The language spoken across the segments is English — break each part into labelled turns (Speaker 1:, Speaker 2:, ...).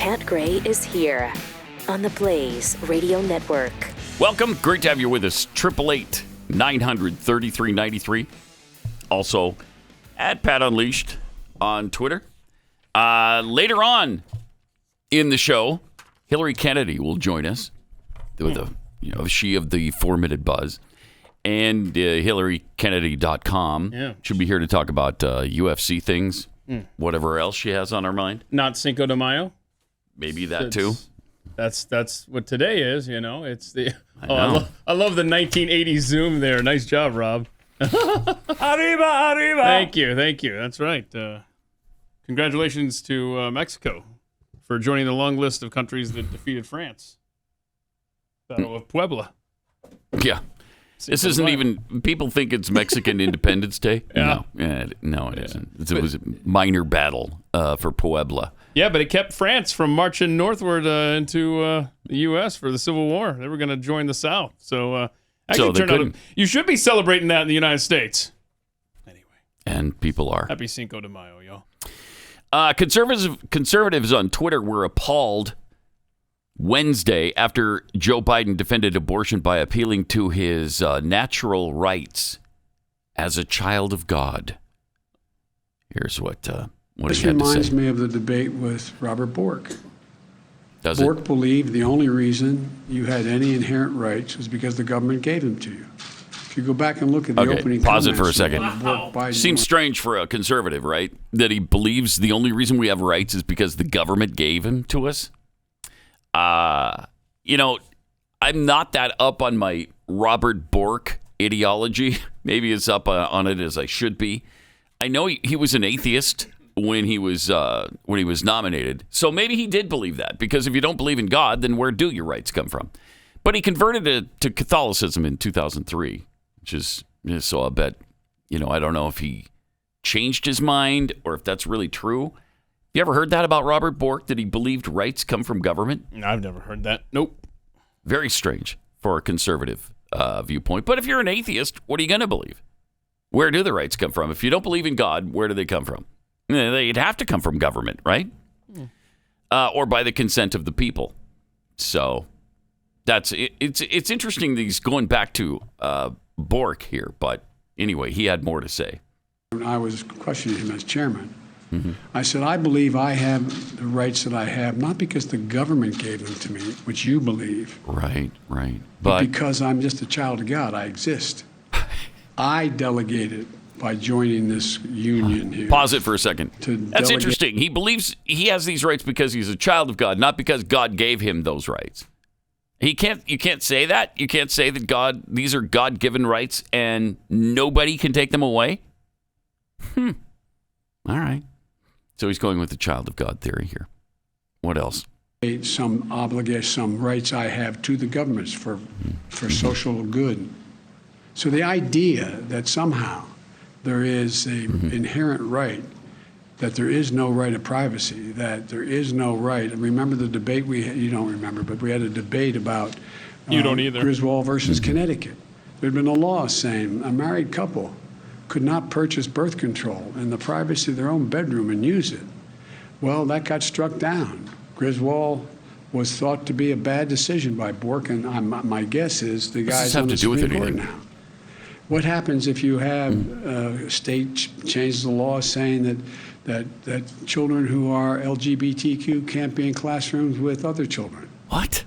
Speaker 1: Pat Gray is here on the Blaze Radio Network.
Speaker 2: Welcome. Great to have you with us. 888-900-3393. Also, at Pat Unleashed on Twitter. Later on in the show, Hilary Kennedy will join us with she of the 4-minute buzz. And HillaryKennedy.com should be here to talk about UFC things, whatever else she has on her mind.
Speaker 3: Not Cinco de Mayo?
Speaker 2: Maybe that too.
Speaker 3: That's what today is, It's the I love the 1980s zoom there. Nice job, Rob.
Speaker 4: Arriba, arriba.
Speaker 3: Thank you. That's right. Congratulations to Mexico for joining the long list of countries that defeated France. Battle of Puebla.
Speaker 2: Yeah. This isn't even, people think it's Mexican Independence Day.
Speaker 3: Yeah.
Speaker 2: No, it isn't. It was a minor battle for Puebla.
Speaker 3: Yeah, but it kept France from marching northward into the U.S. for the Civil War. They were going to join the South. So, you should be celebrating that in the United States. Anyway.
Speaker 2: And people are.
Speaker 3: Happy Cinco de Mayo, y'all.
Speaker 2: Conservatives on Twitter were appalled Wednesday after Joe Biden defended abortion by appealing to his natural rights as a child of God. Here's what he had to say.
Speaker 5: This reminds me of the debate with Robert Bork.
Speaker 2: Does
Speaker 5: Bork
Speaker 2: it?
Speaker 5: believed the only reason you had any inherent rights was because the government gave them to you. If you go back and look at the opening
Speaker 2: pause it for a
Speaker 5: comments
Speaker 2: second. Seems strange for a conservative, right? That he believes the only reason we have rights is because the government gave them to us. I'm not that up on my Robert Bork ideology. Maybe as up on it as I should be. I know he was an atheist when he was nominated, so maybe he did believe that. Because if you don't believe in God, then where do your rights come from? But he converted to Catholicism in 2003, which is so I bet I don't know if he changed his mind or if that's really true. You ever heard that about Robert Bork, that he believed rights come from government?
Speaker 3: I've never heard that. Nope. Very
Speaker 2: strange for a conservative viewpoint. But if you're an atheist, what are you going to believe? Where do the rights come from? If you don't believe in God, where do they come from? They'd have to come from government, right? Or by the consent of the people. So it's interesting that he's going back to Bork here. But anyway, he had more to say.
Speaker 5: I was questioning him as chairman.
Speaker 2: Mm-hmm.
Speaker 5: I said, I believe I have the rights that I have, not because the government gave them to me, which you believe.
Speaker 2: Right.
Speaker 5: But because I'm just a child of God, I exist. I delegated by joining this union here.
Speaker 2: Pause it for a second. That's interesting. He believes he has these rights because he's a child of God, not because God gave him those rights. You can't say that. You can't say that these are God-given rights and nobody can take them away. All right. So he's going with the child of God theory here. What else?
Speaker 5: Some obligation, some rights I have to the governments for social good. So the idea that somehow there is a inherent right, that there is no right of privacy, that there is no right. Remember the debate we had? You don't remember, but we had a debate about
Speaker 3: you don't either.
Speaker 5: Griswold versus Connecticut. There'd been a law saying a married couple could not purchase birth control in the privacy of their own bedroom and use it. Well, that got struck down. Griswold was thought to be a bad decision by Bork, and my guess is the guy's on the Supreme Court now. What happens if you have a state changes the law saying that children who are LGBTQ can't be in classrooms with other children?
Speaker 2: What?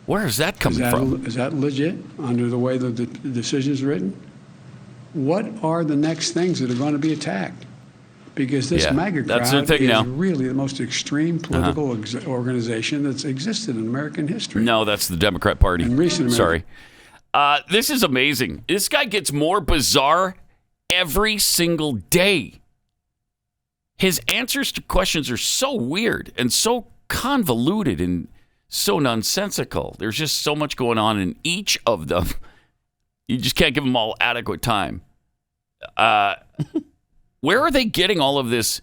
Speaker 2: Where is that coming from?
Speaker 5: Is that legit under the way the decision is written? What are the next things that are going to be attacked? Because this MAGA crowd is really the most extreme political organization that's existed in American history.
Speaker 2: No, that's the Democrat Party.
Speaker 5: In recent
Speaker 2: Sorry. This is amazing. This guy gets more bizarre every single day. His answers to questions are so weird and so convoluted and so nonsensical. There's just so much going on in each of them. You just can't give them all adequate time. Where are they getting all of this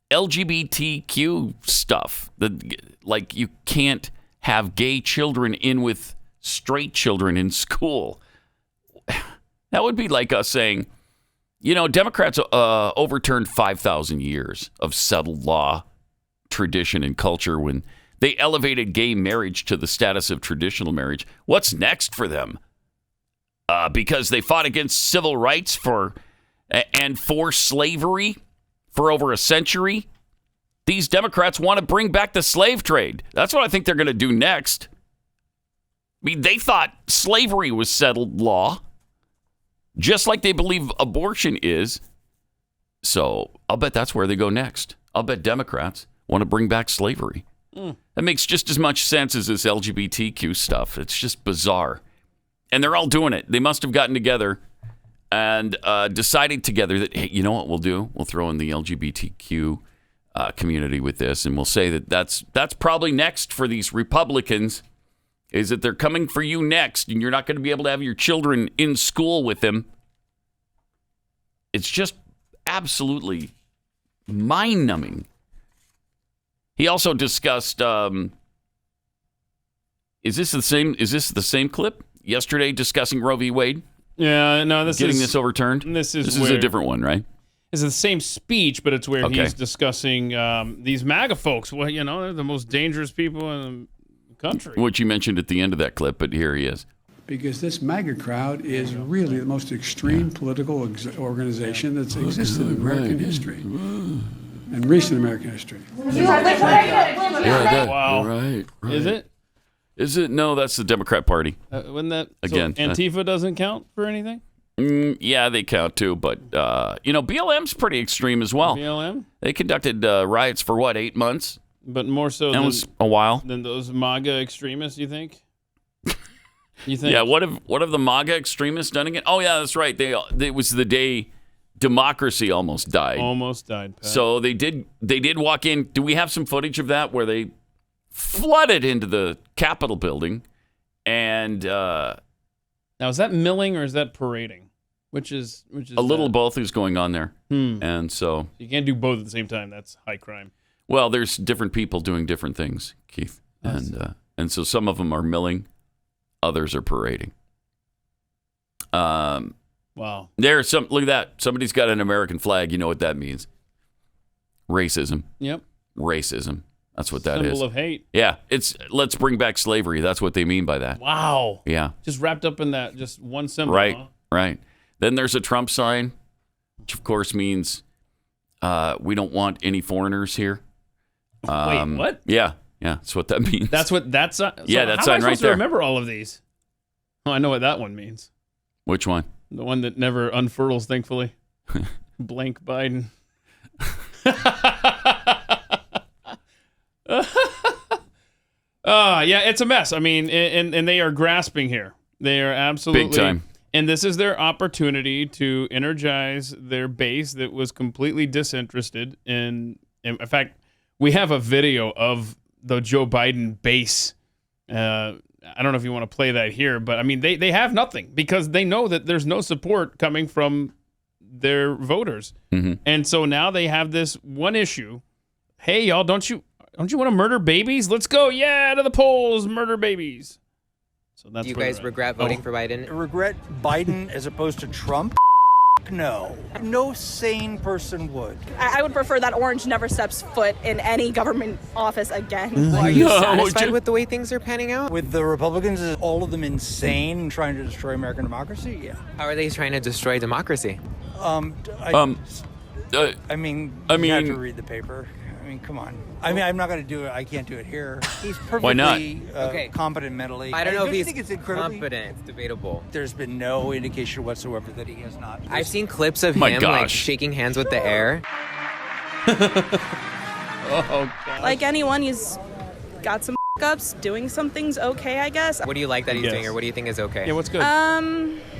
Speaker 2: LGBTQ stuff? Like you can't have gay children in with straight children in school. That would be like us saying, Democrats overturned 5,000 years of settled law tradition and culture when they elevated gay marriage to the status of traditional marriage. What's next for them? Because they fought against civil rights and for slavery for over a century. These Democrats want to bring back the slave trade. That's what I think they're going to do next. I mean, they thought slavery was settled law, just like they believe abortion is. So I'll bet that's where they go next. I'll bet Democrats want to bring back slavery. That makes just as much sense as this LGBTQ stuff. It's just bizarre. And they're all doing it. They must have gotten together and decided together that, hey, you know what we'll do? We'll throw in the LGBTQ community with this, and we'll say that that's probably next for these Republicans, is that they're coming for you next, and you're not going to be able to have your children in school with them. It's just absolutely mind-numbing. He also discussed, is this the same clip? Yesterday discussing Roe v. Wade?
Speaker 3: Yeah, no,
Speaker 2: getting this overturned? This is a different one, right?
Speaker 3: It's the same speech, but it's where he's discussing these MAGA folks. Well, they're the most dangerous people in the country.
Speaker 2: Which you mentioned at the end of that clip, but here he is.
Speaker 5: Because this MAGA crowd is really the most extreme political organization that's existed in American history. In recent American history.
Speaker 2: Wow. Right.
Speaker 3: Is it?
Speaker 2: Is it? No, that's the Democrat Party.
Speaker 3: Wouldn't that
Speaker 2: again?
Speaker 3: So Antifa doesn't count for anything.
Speaker 2: Yeah, they count too, but BLM's pretty extreme as well.
Speaker 3: BLM?
Speaker 2: They conducted riots for 8 months?
Speaker 3: But more so
Speaker 2: that was a while.
Speaker 3: Than those MAGA extremists, you think? You think?
Speaker 2: Yeah. What have the MAGA extremists done again? Oh yeah, that's right. It was the day democracy almost died.
Speaker 3: Almost died, Pat.
Speaker 2: So they did walk in. Do we have some footage of that where they flooded into the Capitol building and
Speaker 3: now is that milling or is that parading? Which is
Speaker 2: a little both is going on there. And so
Speaker 3: you can't do both at the same time. That's high crime.
Speaker 2: Well, there's different people doing different things, Keith. And so some of them are milling, others are parading.
Speaker 3: Wow.
Speaker 2: There's some. Look at that. Somebody's got an American flag. You know what that means? Racism.
Speaker 3: Yep.
Speaker 2: Racism. That's what that is.
Speaker 3: Symbol of hate.
Speaker 2: Yeah. It's let's bring back slavery. That's what they mean by that.
Speaker 3: Wow.
Speaker 2: Yeah.
Speaker 3: Just wrapped up in that, just one symbol.
Speaker 2: Right.
Speaker 3: Huh?
Speaker 2: Right. Then there's a Trump sign, which of course means we don't want any foreigners here.
Speaker 3: Wait, what?
Speaker 2: Yeah. Yeah. That's what that means.
Speaker 3: That's what that's. So
Speaker 2: yeah, that sign right there.
Speaker 3: How am I supposed to remember all of these? Oh, I know what that one means.
Speaker 2: Which one?
Speaker 3: The one that never unfurls, thankfully. Blank Biden. Yeah, it's a mess. I mean, and they are grasping here. They are absolutely
Speaker 2: big time.
Speaker 3: And this is their opportunity to energize their base that was completely disinterested. In fact, we have a video of the Joe Biden base. I don't know if you want to play that here, but I mean, they have nothing because they know that there's no support coming from their voters.
Speaker 2: Mm-hmm.
Speaker 3: And so now they have this one issue. Hey, y'all, don't you want to murder babies? Let's go. Yeah, to the polls, murder babies. So that's
Speaker 6: Do you guys regret voting for Biden?
Speaker 4: Regret Biden as opposed to Trump? No. No sane person would.
Speaker 7: I would prefer that Orange never steps foot in any government office again.
Speaker 6: Well, are you satisfied with the way things are panning out?
Speaker 4: With the Republicans, is all of them insane and trying to destroy American democracy? Yeah.
Speaker 6: How are they trying to destroy democracy?
Speaker 4: I mean, you have to read the paper. I mean, come on. I mean, I'm not going to do it. I can't do it here. He's perfectly competent mentally.
Speaker 6: I don't know if he's
Speaker 4: think it's incredibly
Speaker 6: competent. It's debatable.
Speaker 4: There's been no indication whatsoever that he has not.
Speaker 6: I've seen clips of him like shaking hands with the air.
Speaker 3: Oh, God.
Speaker 7: Like anyone, he's got some ups, doing some things okay, I guess.
Speaker 6: What do you like that he's doing, or what do you think is okay?
Speaker 3: Yeah, what's good?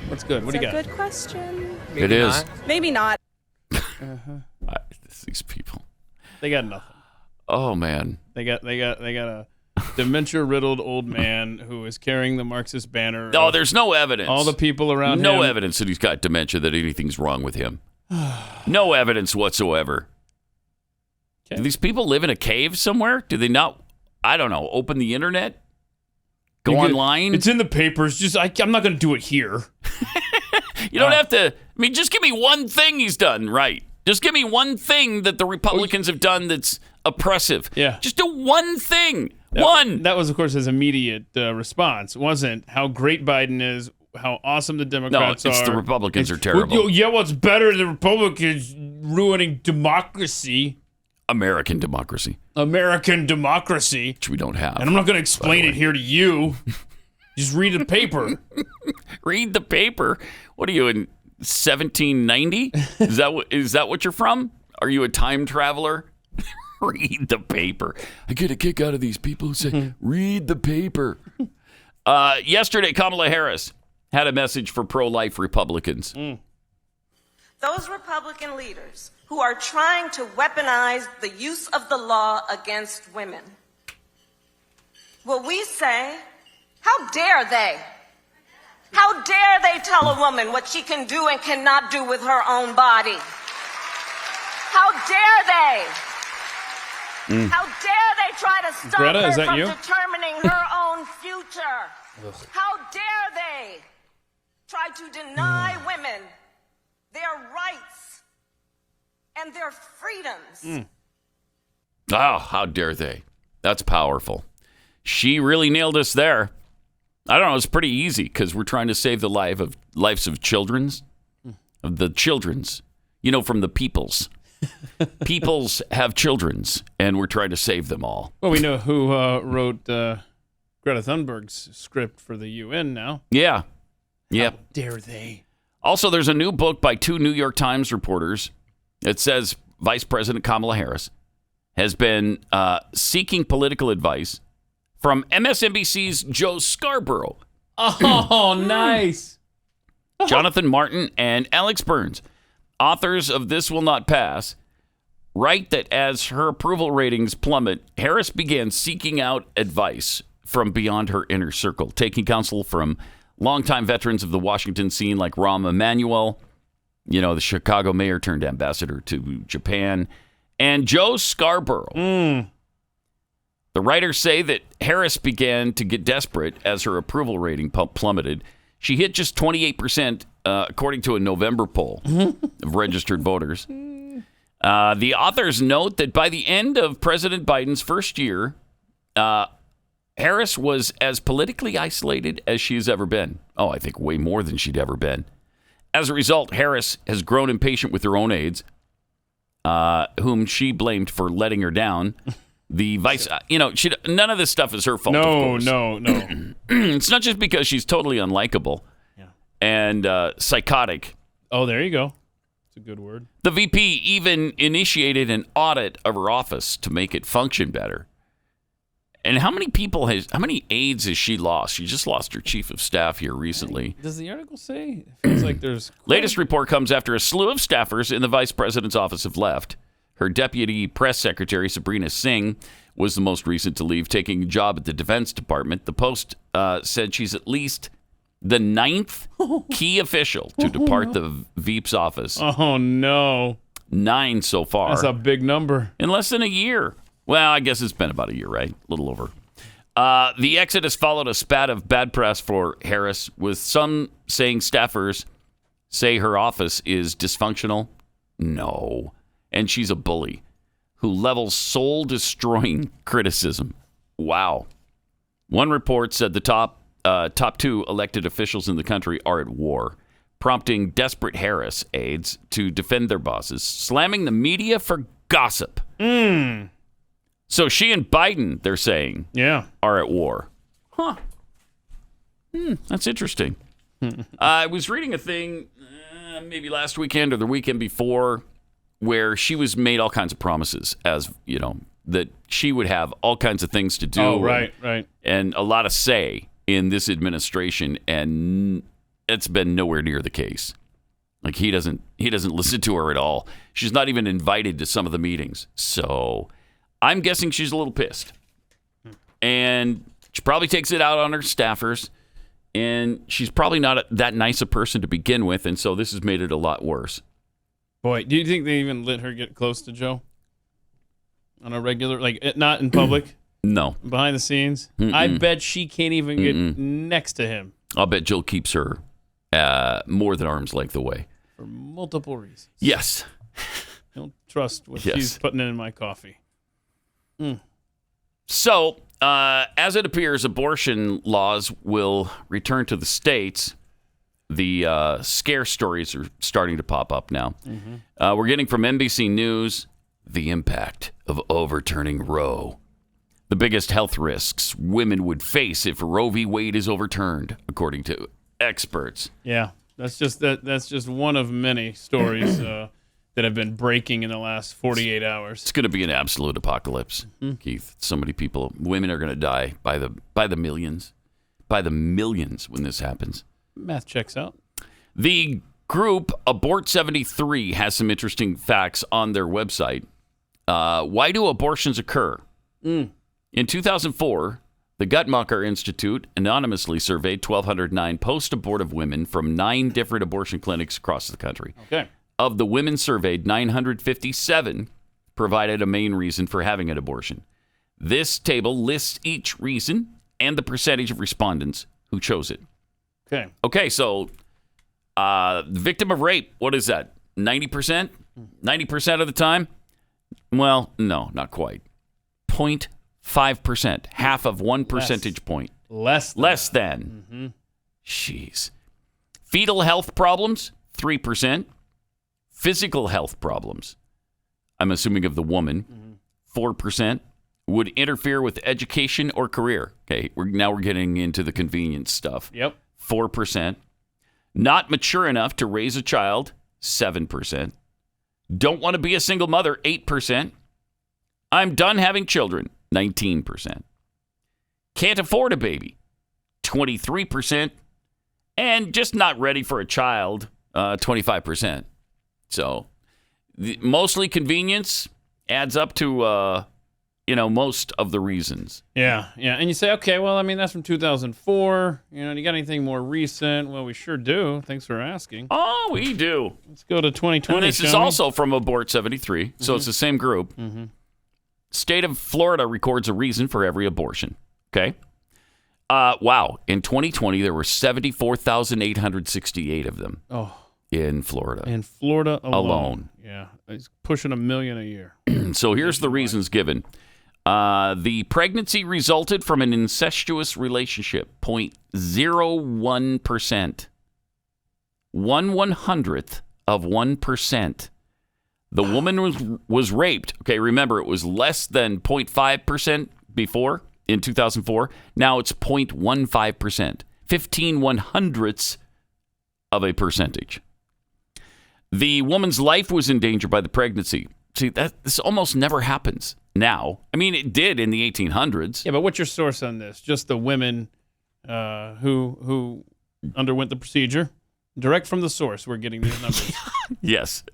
Speaker 3: What's good? What do you got?
Speaker 7: That's a good question.
Speaker 6: Maybe
Speaker 2: it is.
Speaker 6: not.
Speaker 7: Maybe not.
Speaker 2: These people.
Speaker 3: They got nothing.
Speaker 2: Oh man.
Speaker 3: They got a dementia-riddled old man who is carrying the Marxist banner.
Speaker 2: Oh, there's no evidence.
Speaker 3: All the people around him.
Speaker 2: No evidence that he's got dementia, that anything's wrong with him. No evidence whatsoever.
Speaker 3: Okay.
Speaker 2: Do these people live in a cave somewhere? Do they not, I don't know, open the internet? Go online?
Speaker 3: It's in the papers. Just I'm not going to do it here.
Speaker 2: You don't have to. I mean, just give me one thing he's done right. Just give me one thing that the Republicans have done that's oppressive.
Speaker 3: Yeah.
Speaker 2: Just do one thing.
Speaker 3: That was, of course, his immediate response. It wasn't how great Biden is, how awesome the Democrats are.
Speaker 2: No, it's the Republicans are terrible.
Speaker 3: Well, yeah, what's better? The Republicans ruining democracy.
Speaker 2: American democracy.
Speaker 3: Which
Speaker 2: we don't have.
Speaker 3: And I'm not going to explain it here to you. Just read the paper.
Speaker 2: Read the paper? What are you, in 1790? Is that what you're from? Are you a time traveler? Read the paper. I get a kick out of these people who say, read the paper. Yesterday, Kamala Harris had a message for pro-life Republicans.
Speaker 8: Those Republican leaders who are trying to weaponize the use of the law against women. Well, we say, how dare they? How dare they tell a woman what she can do and cannot do with her own body? How dare they? How dare they try to stop
Speaker 3: Greta,
Speaker 8: her
Speaker 3: is that
Speaker 8: from
Speaker 3: you?
Speaker 8: determining her own future? How dare they try to deny women their rights and their freedoms?
Speaker 2: Oh, how dare they? That's powerful. She really nailed us there. I don't know. It's pretty easy because we're trying to save the lives of children's, of the children's, from the peoples. Peoples have children's, and we're trying to save them all.
Speaker 3: Well, we know who wrote Greta Thunberg's script for the UN now.
Speaker 2: Yeah.
Speaker 3: How dare they?
Speaker 2: Also, there's a new book by 2 New York Times reporters. It says Vice President Kamala Harris has been seeking political advice from MSNBC's Joe Scarborough.
Speaker 3: Oh, nice.
Speaker 2: Jonathan Martin and Alex Burns, authors of This Will Not Pass, write that as her approval ratings plummet, Harris began seeking out advice from beyond her inner circle, taking counsel from longtime veterans of the Washington scene like Rahm Emanuel, the Chicago mayor turned ambassador to Japan, and Joe Scarborough. The writers say that Harris began to get desperate as her approval rating plummeted. She hit just 28%, according to a November poll of registered voters. The authors note that by the end of President Biden's first year, Harris was as politically isolated as she's ever been. Oh, I think way more than she'd ever been. As a result, Harris has grown impatient with her own aides, whom she blamed for letting her down. The vice, none of this stuff is her fault.
Speaker 3: No.
Speaker 2: It's not just because she's totally unlikable and psychotic.
Speaker 3: Oh, there you go. It's a good word.
Speaker 2: The VP even initiated an audit of her office to make it function better. And how many aides has she lost? She just lost her chief of staff here recently.
Speaker 3: Does the article say? It feels like there's...
Speaker 2: Latest report comes after a slew of staffers in the vice president's office have left. Her deputy press secretary, Sabrina Singh, was the most recent to leave, taking a job at the Defense Department. The Post said she's at least the 9th key official to depart the Veep's office.
Speaker 3: Oh, no.
Speaker 2: 9 so far.
Speaker 3: That's a big number.
Speaker 2: In less than a year. Well, I guess it's been about a year, right? A little over. The exodus followed a spat of bad press for Harris, with some saying staffers say her office is dysfunctional. No. And she's a bully who levels soul-destroying criticism. Wow. One report said the top 2 elected officials in the country are at war, prompting desperate Harris aides to defend their bosses, slamming the media for gossip. So she and Biden, they're saying, are at war. Huh. That's interesting. I was reading a thing maybe last weekend or the weekend before where she was made all kinds of promises as, that she would have all kinds of things to do.
Speaker 3: Oh, right.
Speaker 2: And a lot of say in this administration, and it's been nowhere near the case. Like he doesn't listen to her at all. She's not even invited to some of the meetings. So I'm guessing she's a little pissed. And she probably takes it out on her staffers. And she's probably not that nice a person to begin with, and so this has made it a lot worse.
Speaker 3: Boy, do you think they even let her get close to Joe? On a regular, not in public?
Speaker 2: No.
Speaker 3: Behind the scenes? I bet she can't even get next to him.
Speaker 2: I'll bet Jill keeps her more than arm's length away.
Speaker 3: For multiple reasons.
Speaker 2: Yes.
Speaker 3: I don't trust what she's putting in my coffee.
Speaker 2: So, as it appears, abortion laws will return to the states. The scare stories are starting to pop up now. We're getting from NBC News the impact of overturning Roe. The biggest health risks women would face if Roe v. Wade is overturned, according to experts.
Speaker 3: Yeah, that's just one of many stories that have been breaking in the last 48 hours.
Speaker 2: It's going to be an absolute apocalypse, Keith. So many people, women are going to die by the millions when this happens.
Speaker 3: Math checks out.
Speaker 2: The group Abort 73 has some interesting facts on their website. Why do abortions occur? In 2004, the Guttmacher Institute anonymously surveyed 1,209 post-abortive women from 9 different abortion clinics across the country.
Speaker 3: Okay.
Speaker 2: Of the women surveyed, 957 provided a main reason for having an abortion. This table lists each reason and the percentage of respondents who chose it. Okay, so the victim of rape, what is that? 90%? 90% of the time? Well, no, not quite. 0.5%, half of 1 percentage point.
Speaker 3: Less
Speaker 2: than. Jeez. Fetal health problems, 3%. Physical health problems, I'm assuming of the woman, 4%. Would interfere with education or career. Okay, now we're getting into the convenience stuff.
Speaker 3: Yep.
Speaker 2: 4%. Not mature enough to raise a child, 7%. Don't want to be a single mother, 8%. I'm done having children, 19%. Can't afford a baby, 23%. And just not ready for a child, 25%. So mostly convenience adds up to, most of the reasons.
Speaker 3: Yeah. And you say, okay, well, I mean, that's from 2004. You got anything more recent? Well, we sure do. Thanks for asking.
Speaker 2: Oh, we do.
Speaker 3: Let's go to 2020.
Speaker 2: And this is also from Abort 73, so it's the same group. State of Florida records a reason for every abortion. Okay. Wow. In 2020, there were 74,868 of them. Oh. In Florida.
Speaker 3: In Florida alone. Yeah. It's pushing 1 million a year.
Speaker 2: So here's the reasons given. The pregnancy resulted from an incestuous relationship, 0.01%. 1/100th of 1%. The woman was raped. Okay, remember, it was less than 0.5% before in 2004. Now it's 0.15%. 15/100ths of a percentage. The woman's life was in danger by the pregnancy. See, this almost never happens now. I mean, it did in the 1800s.
Speaker 3: Yeah, but what's your source on this? Just the women who underwent the procedure? Direct from the source, we're getting these numbers.
Speaker 2: Yes.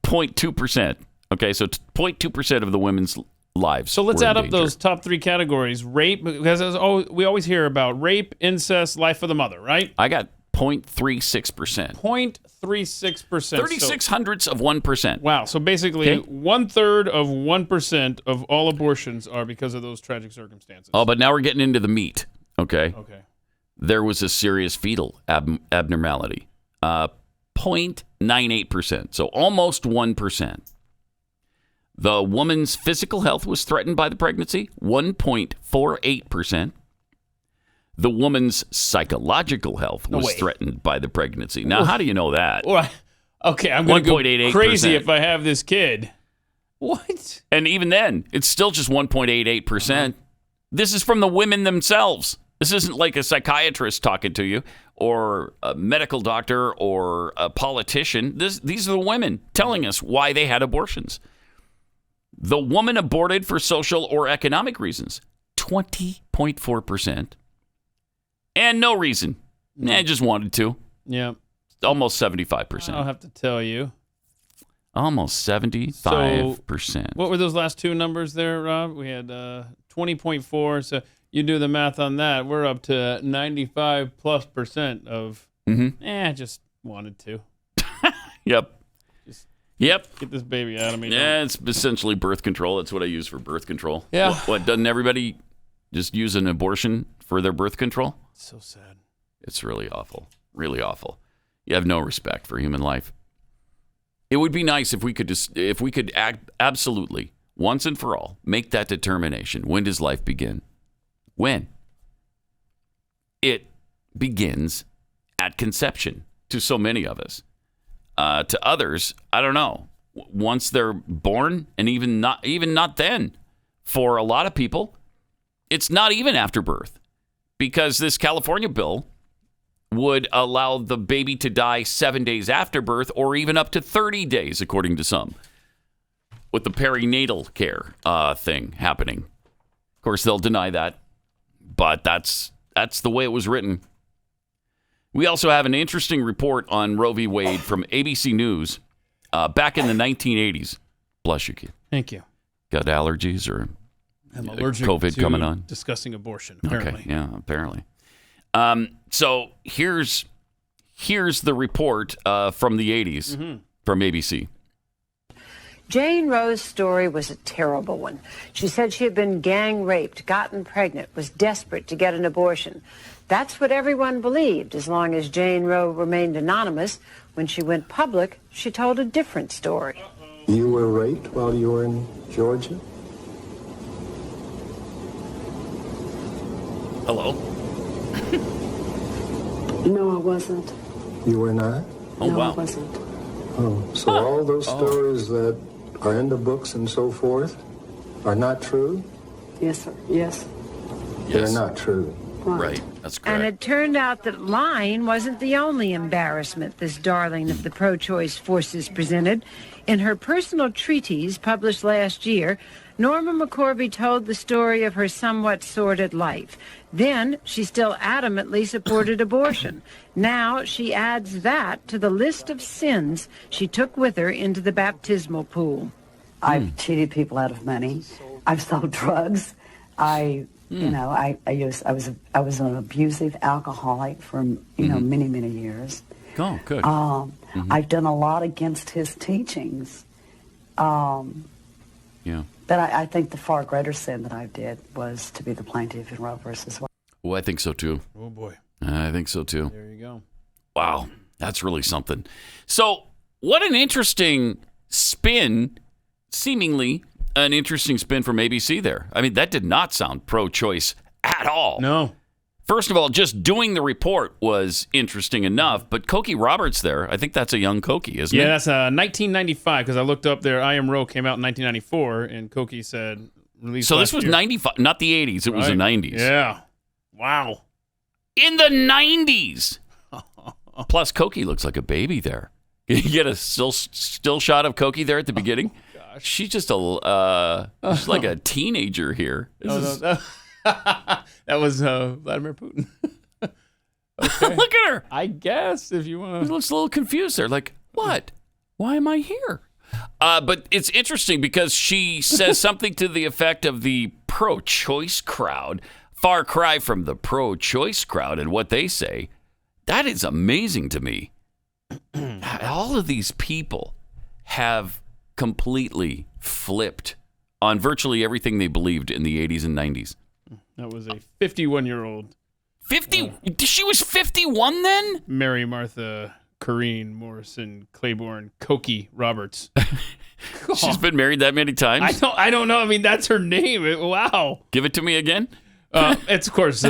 Speaker 2: 0.2%. Okay, so 0.2% of the women's lives.
Speaker 3: So let's add up those top 3 categories. Rape, because we always hear about rape, incest, life of the mother, right?
Speaker 2: I got 0.36%.
Speaker 3: 0.36%.
Speaker 2: 36 hundredths of 1%.
Speaker 3: Wow. So basically, 1/3 of 1% of all abortions are because of those tragic circumstances.
Speaker 2: Oh, but now we're getting into the meat. Okay.
Speaker 3: Okay.
Speaker 2: There was a serious fetal abnormality. 0.98%. So almost 1%. The woman's physical health was threatened by the pregnancy. 1.48%. The woman's psychological health was threatened by the pregnancy. Now, how do you know that?
Speaker 3: Okay, I'm going to go crazy if I have this kid. What?
Speaker 2: And even then, it's still just 1.88%. This is from the women themselves. This isn't like a psychiatrist talking to you or a medical doctor or a politician. These are the women telling us why they had abortions. The woman aborted for social or economic reasons, 20.4%. And no reason. Just wanted to.
Speaker 3: Yeah.
Speaker 2: Almost 75%.
Speaker 3: I don't have to tell you.
Speaker 2: Almost 75%.
Speaker 3: So, what were those last 2 numbers there, Rob? We had 20.4. So you do the math on that. We're up to 95+% of, just wanted to.
Speaker 2: Yep.
Speaker 3: Get this baby out of me.
Speaker 2: Yeah, it's essentially birth control. That's what I use for birth control.
Speaker 3: Yeah.
Speaker 2: What doesn't everybody just use an abortion for their birth control?
Speaker 3: So sad.
Speaker 2: It's really awful. Really awful. You have no respect for human life. It would be nice if we could absolutely once and for all, make that determination. When does life begin? When? It begins at conception to so many of us. To others, I don't know. Once they're born, and even not then. For a lot of people, it's not even after birth, because this California bill would allow the baby to die 7 days after birth, or even up to 30 days, according to some, with the perinatal care thing happening. Of course, they'll deny that, but that's the way it was written. We also have an interesting report on Roe v. Wade from ABC News back in the 1980s. Bless you, kid.
Speaker 3: Thank you.
Speaker 2: Got allergies or
Speaker 3: I'm allergic
Speaker 2: COVID
Speaker 3: to
Speaker 2: coming on?
Speaker 3: Discussing abortion, apparently.
Speaker 2: Okay, yeah, apparently. So here's the report from the 80s from ABC.
Speaker 9: Jane Roe's story was a terrible one. She said she had been gang raped, gotten pregnant, was desperate to get an abortion. That's what everyone believed, as long as Jane Roe remained anonymous. When she went public, she told a different story.
Speaker 10: You were raped while you were in Georgia?
Speaker 2: Hello?
Speaker 11: No, I wasn't.
Speaker 10: You were not?
Speaker 2: Oh,
Speaker 11: no,
Speaker 2: wow.
Speaker 11: I wasn't.
Speaker 10: Oh, so all those stories that are in the books and so forth are not true?
Speaker 11: Yes, sir. Yes.
Speaker 10: They're not true.
Speaker 2: Right. That's correct.
Speaker 9: And it turned out that lying wasn't the only embarrassment this darling of the pro-choice forces presented. In her personal treatise published last year, Norma McCorvey told the story of her somewhat sordid life. Then she still adamantly supported abortion. Now she adds that to the list of sins she took with her into the baptismal pool.
Speaker 11: I've cheated people out of money. I've sold drugs. I was an abusive alcoholic for many years.
Speaker 2: Oh, good.
Speaker 11: I've done a lot against his teachings.
Speaker 2: Yeah.
Speaker 11: But I think the far greater sin that I did was to be the plaintiff in Roe versus Wade.
Speaker 2: Oh, I think so too.
Speaker 3: Oh, boy.
Speaker 2: I think so too.
Speaker 3: There you go.
Speaker 2: Wow. That's really something. So, what an interesting spin, seemingly an interesting spin from ABC there. I mean, that did not sound pro-choice at all.
Speaker 3: No.
Speaker 2: First of all, just doing the report was interesting enough, but Cokie Roberts there, I think that's a young Cokie, isn't it?
Speaker 3: Yeah, that's 1995, because I looked up there. I Am Roe came out in 1994, and Cokie said released
Speaker 2: So this
Speaker 3: last
Speaker 2: was
Speaker 3: year.
Speaker 2: 95, not the 80s. It was the 90s.
Speaker 3: Yeah. Wow.
Speaker 2: In the 90s. Plus, Cokie looks like a baby there. You get a still shot of Cokie there at the beginning.
Speaker 3: Gosh.
Speaker 2: She's just she's like a teenager here.
Speaker 3: That was Vladimir Putin. Okay.
Speaker 2: Look at her.
Speaker 3: I guess if you want
Speaker 2: She
Speaker 3: to.
Speaker 2: looks a little confused there. Like, what? Why am I here? But it's interesting because she says something to the effect of the pro-choice crowd. Far cry from the pro-choice crowd and what they say. That is amazing to me. All of these people have completely flipped on virtually everything they believed in the 80s and 90s.
Speaker 3: That was a 51-year-old.
Speaker 2: 50? She was 51 then?
Speaker 3: Mary Martha Corrine Morrison Claiborne Cokie Roberts.
Speaker 2: She's been married that many times?
Speaker 3: I don't know. I mean, that's her name. Wow.
Speaker 2: Give it to me again.
Speaker 3: It's, of course,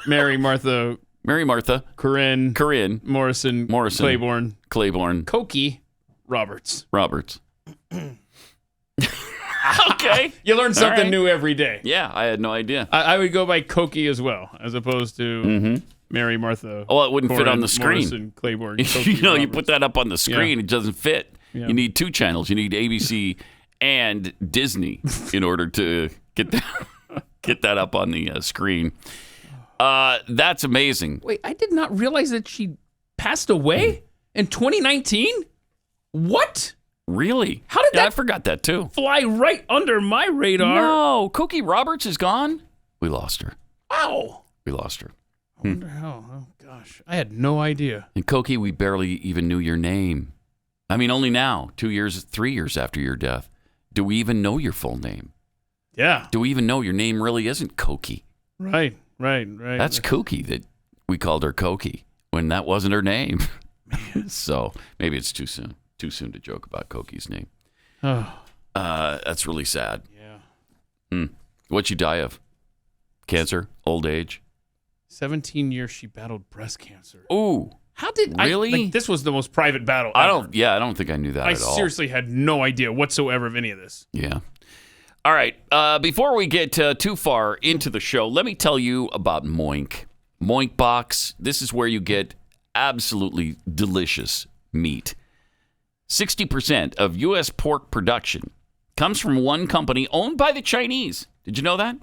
Speaker 3: Mary Martha Corinne Morrison Claiborne Cokie Roberts. Okay. You learn something new every day.
Speaker 2: Yeah, I had no idea.
Speaker 3: I would go by Cokie as well, as opposed to Mary Martha.
Speaker 2: Oh, it wouldn't fit on the screen.
Speaker 3: Morrison Claiborne.
Speaker 2: You know, you put that up on the screen, it doesn't fit.
Speaker 3: Yeah.
Speaker 2: You need two channels. You need ABC and Disney in order to get that up on the screen. That's amazing.
Speaker 3: Wait, I did not realize that she passed away in 2019. What?
Speaker 2: Really?
Speaker 3: How did that?
Speaker 2: I forgot that too.
Speaker 3: Fly right under my radar.
Speaker 2: No, Cokie Roberts is gone. We lost her.
Speaker 3: Wow.
Speaker 2: We lost her.
Speaker 3: I wonder how. Oh gosh, I had no idea.
Speaker 2: And Cokie, we barely even knew your name. I mean, only now, 3 years after your death, do we even know your full name?
Speaker 3: Yeah.
Speaker 2: Do we even know your name really isn't Cokie?
Speaker 3: Right.
Speaker 2: That's kooky that we called her Cokie when that wasn't her name. So maybe it's too soon to joke about Cokie's name.
Speaker 3: Oh.
Speaker 2: That's really sad. What'd she die of? Cancer? Old age?
Speaker 3: 17 years she battled breast cancer.
Speaker 2: Ooh.
Speaker 3: How did
Speaker 2: really?
Speaker 3: This was the most private battle ever.
Speaker 2: I don't think I knew that at all.
Speaker 3: I seriously had no idea whatsoever of any of this.
Speaker 2: Yeah. All right. Before we get too far into the show, let me tell you about Moink. Moink Box. This is where you get absolutely delicious meat. 60% of U.S. pork production comes from one company owned by the Chinese. Did you know that?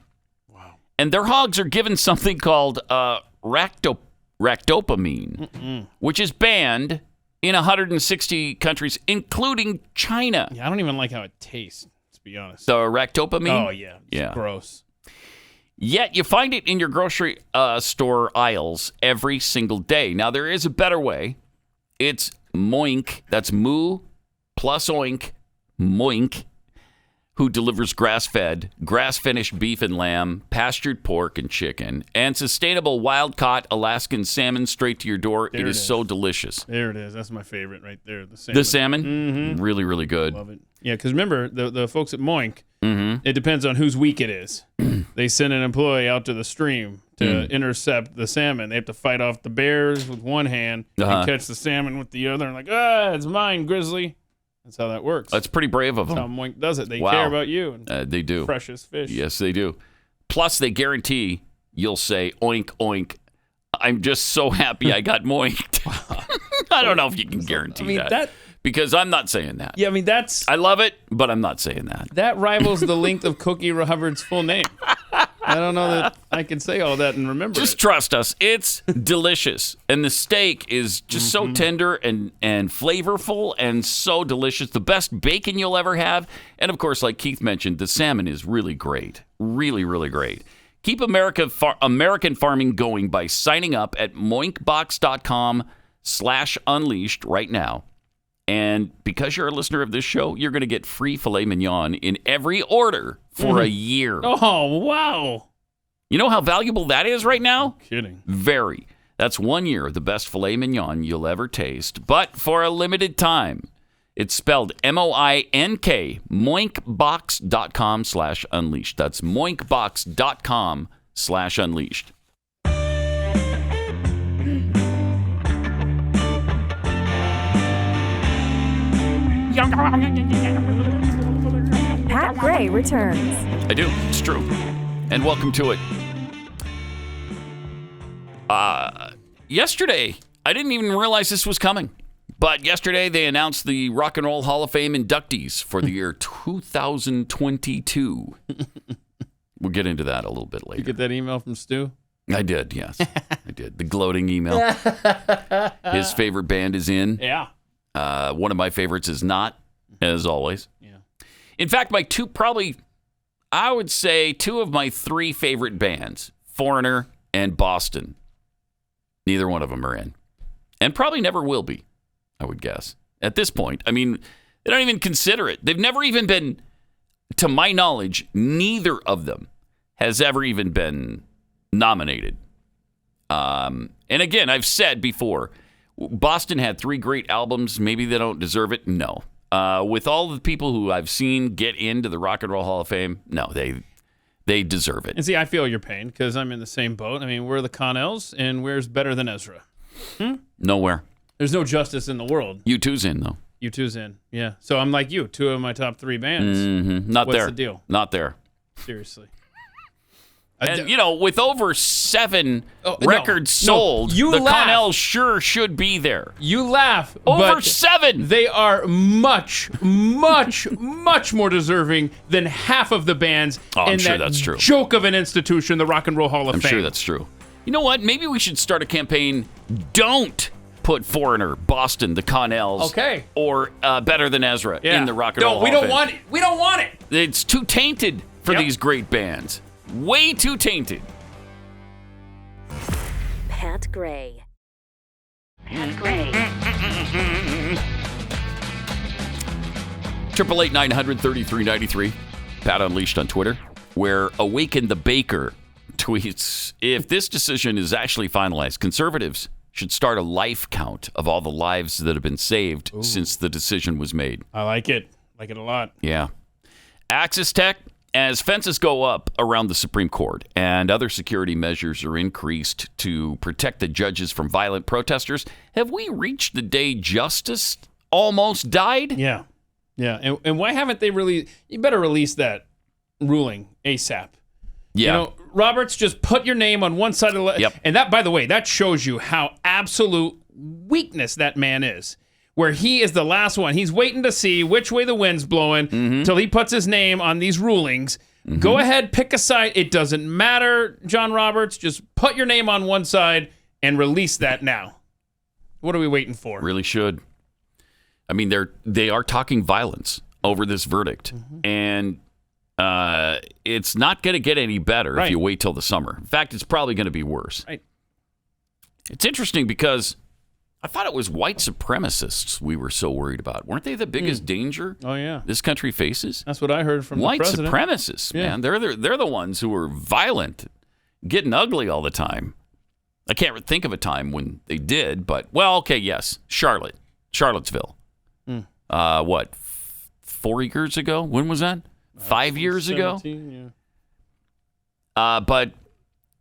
Speaker 3: Wow.
Speaker 2: And their hogs are given something called ractopamine, which is banned in 160 countries, including China.
Speaker 3: Yeah, I don't even like how it tastes, to be honest.
Speaker 2: The ractopamine?
Speaker 3: Oh, yeah. It's gross.
Speaker 2: Yet you find it in your grocery store aisles every single day. Now, there is a better way. It's Moink. That's moo plus oink. Moink. Who delivers grass-fed, grass-finished beef and lamb, pastured pork and chicken, and sustainable wild-caught Alaskan salmon straight to your door. It is so delicious.
Speaker 3: There it is. That's my favorite right there. The salmon.
Speaker 2: The salmon?
Speaker 3: Mm-hmm.
Speaker 2: Really, really good.
Speaker 3: Love it. Yeah, because remember, the folks at Moink, it depends on whose week it is. They send an employee out to the stream to intercept the salmon. They have to fight off the bears with one hand and catch the salmon with the other. And like, it's mine, Grizzly. That's how that works.
Speaker 2: That's pretty brave of them.
Speaker 3: That's how Moink does it. They care about you. And
Speaker 2: they do.
Speaker 3: Precious fish.
Speaker 2: Yes, they do. Plus, they guarantee you'll say, oink, oink. I'm just so happy I got moinked. I don't know if you can guarantee that. Because I'm not saying that.
Speaker 3: Yeah, I mean, I
Speaker 2: love it, but I'm not saying that.
Speaker 3: That rivals the length of Cookie Hubbard's full name. I don't know that I can say all that and remember
Speaker 2: Just trust us. It's delicious. And the steak is just so tender and flavorful and so delicious. The best bacon you'll ever have. And, of course, like Keith mentioned, the salmon is really great. Really, really great. Keep American farming going by signing up at moinkbox.com/unleashed right now. And because you're a listener of this show, you're going to get free filet mignon in every order for a year.
Speaker 3: Oh, wow.
Speaker 2: You know how valuable that is right now?
Speaker 3: No kidding.
Speaker 2: Very. That's 1 year of the best filet mignon you'll ever taste, but for a limited time. It's spelled MOINK, moinkbox.com/unleashed. That's moinkbox.com/unleashed.
Speaker 12: Pat Gray returns.
Speaker 2: I do. It's true. And welcome to it. Yesterday, I didn't even realize this was coming. But yesterday, they announced the Rock and Roll Hall of Fame inductees for the year 2022. We'll get into that a little bit later.
Speaker 3: You get that email from Stu?
Speaker 2: I did, yes. I did. The gloating email. His favorite band is in.
Speaker 3: Yeah.
Speaker 2: One of my favorites is not, as always.
Speaker 3: Yeah.
Speaker 2: In fact, I would say two of my three favorite bands, Foreigner and Boston. Neither one of them are in. And probably never will be, I would guess. At this point, I mean, they don't even consider it. They've never even been, to my knowledge, neither of them has ever even been nominated. And again, I've said before, Boston had 3 great albums. Maybe they don't deserve it. No. With all the people who I've seen get into the Rock and Roll Hall of Fame, no, they deserve it.
Speaker 3: And see, I feel your pain because I'm in the same boat. I mean, we're the Connells, and where's better than Ezra?
Speaker 2: Nowhere.
Speaker 3: There's no justice in the world.
Speaker 2: U2's in, though.
Speaker 3: U2's in, yeah. So I'm like you, 2 of my top 3 bands.
Speaker 2: Not
Speaker 3: What's
Speaker 2: there.
Speaker 3: the deal?
Speaker 2: Not there.
Speaker 3: Seriously.
Speaker 2: And, with over 7 records sold, the Connells sure should be there.
Speaker 3: You laugh.
Speaker 2: Over
Speaker 3: but
Speaker 2: 7!
Speaker 3: They are much, much, much more deserving than half of the bands in
Speaker 2: sure
Speaker 3: that
Speaker 2: that's true.
Speaker 3: joke of an institution, the Rock and Roll Hall of Fame.
Speaker 2: I'm sure that's true. You know what? Maybe we should start a campaign. Don't put Foreigner, Boston, the Connells, or Better Than Ezra in the Rock and Roll Hall of Fame.
Speaker 3: No, we don't want it. We don't want it.
Speaker 2: It's too tainted for these great bands. Way too tainted.
Speaker 1: Pat Gray.
Speaker 12: Pat Gray.
Speaker 2: 888-900-3393. Pat Unleashed on Twitter, where Awaken the Baker tweets, if this decision is actually finalized, conservatives should start a life count of all the lives that have been saved since the decision was made.
Speaker 3: I like it. Like it a lot.
Speaker 2: Yeah. Axis Tech, as fences go up around the Supreme Court and other security measures are increased to protect the judges from violent protesters, have we reached the day justice almost died?
Speaker 3: Yeah. Yeah. And why haven't they really? You better release that ruling ASAP.
Speaker 2: Yeah.
Speaker 3: Roberts, just put your name on one side of the...
Speaker 2: Yep.
Speaker 3: And that, by the way, that shows you how absolute weakness that man is. Where he is the last one. He's waiting to see which way the wind's blowing until he puts his name on these rulings. Go ahead, pick a side. It doesn't matter, John Roberts. Just put your name on one side and release that now. What are we waiting for?
Speaker 2: Really should. I mean, they are talking violence over this verdict. And it's not going to get any better if you wait till the summer. In fact, it's probably going to be worse.
Speaker 3: Right.
Speaker 2: It's interesting because I thought it was white supremacists we were so worried about. Weren't they the biggest danger this country faces?
Speaker 3: That's what I heard from
Speaker 2: white
Speaker 3: the president.
Speaker 2: Supremacists, man. They're the ones who were violent, getting ugly all the time. I can't think of a time when they did, but, yes. Charlottesville. What, 4 years ago? When was that? 5 years ago? But,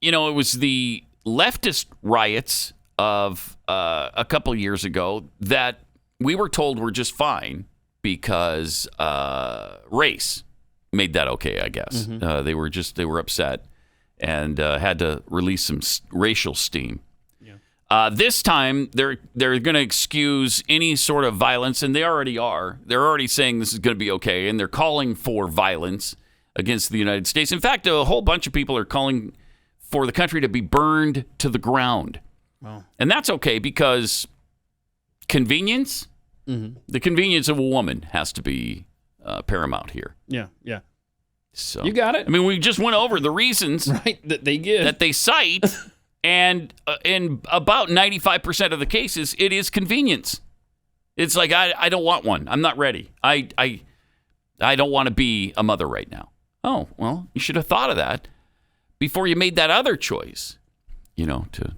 Speaker 2: it was the leftist riots of a couple years ago that we were told were just fine because race made that okay, I guess. They were upset and had to release some racial steam. This time, they're going to excuse any sort of violence, and they already are. They're already saying this is going to be okay, and they're calling for violence against the United States. In fact, a whole bunch of people are calling for the country to be burned to the ground. Wow. And that's okay because convenience, the convenience of a woman has to be paramount here.
Speaker 3: Yeah.
Speaker 2: So
Speaker 3: you got it.
Speaker 2: I mean, we just went over the reasons
Speaker 3: that they give,
Speaker 2: that they cite. And in about 95% of the cases, it is convenience. It's like, I don't want one. I'm not ready. I don't want to be a mother right now. Oh, well, you should have thought of that before you made that other choice, to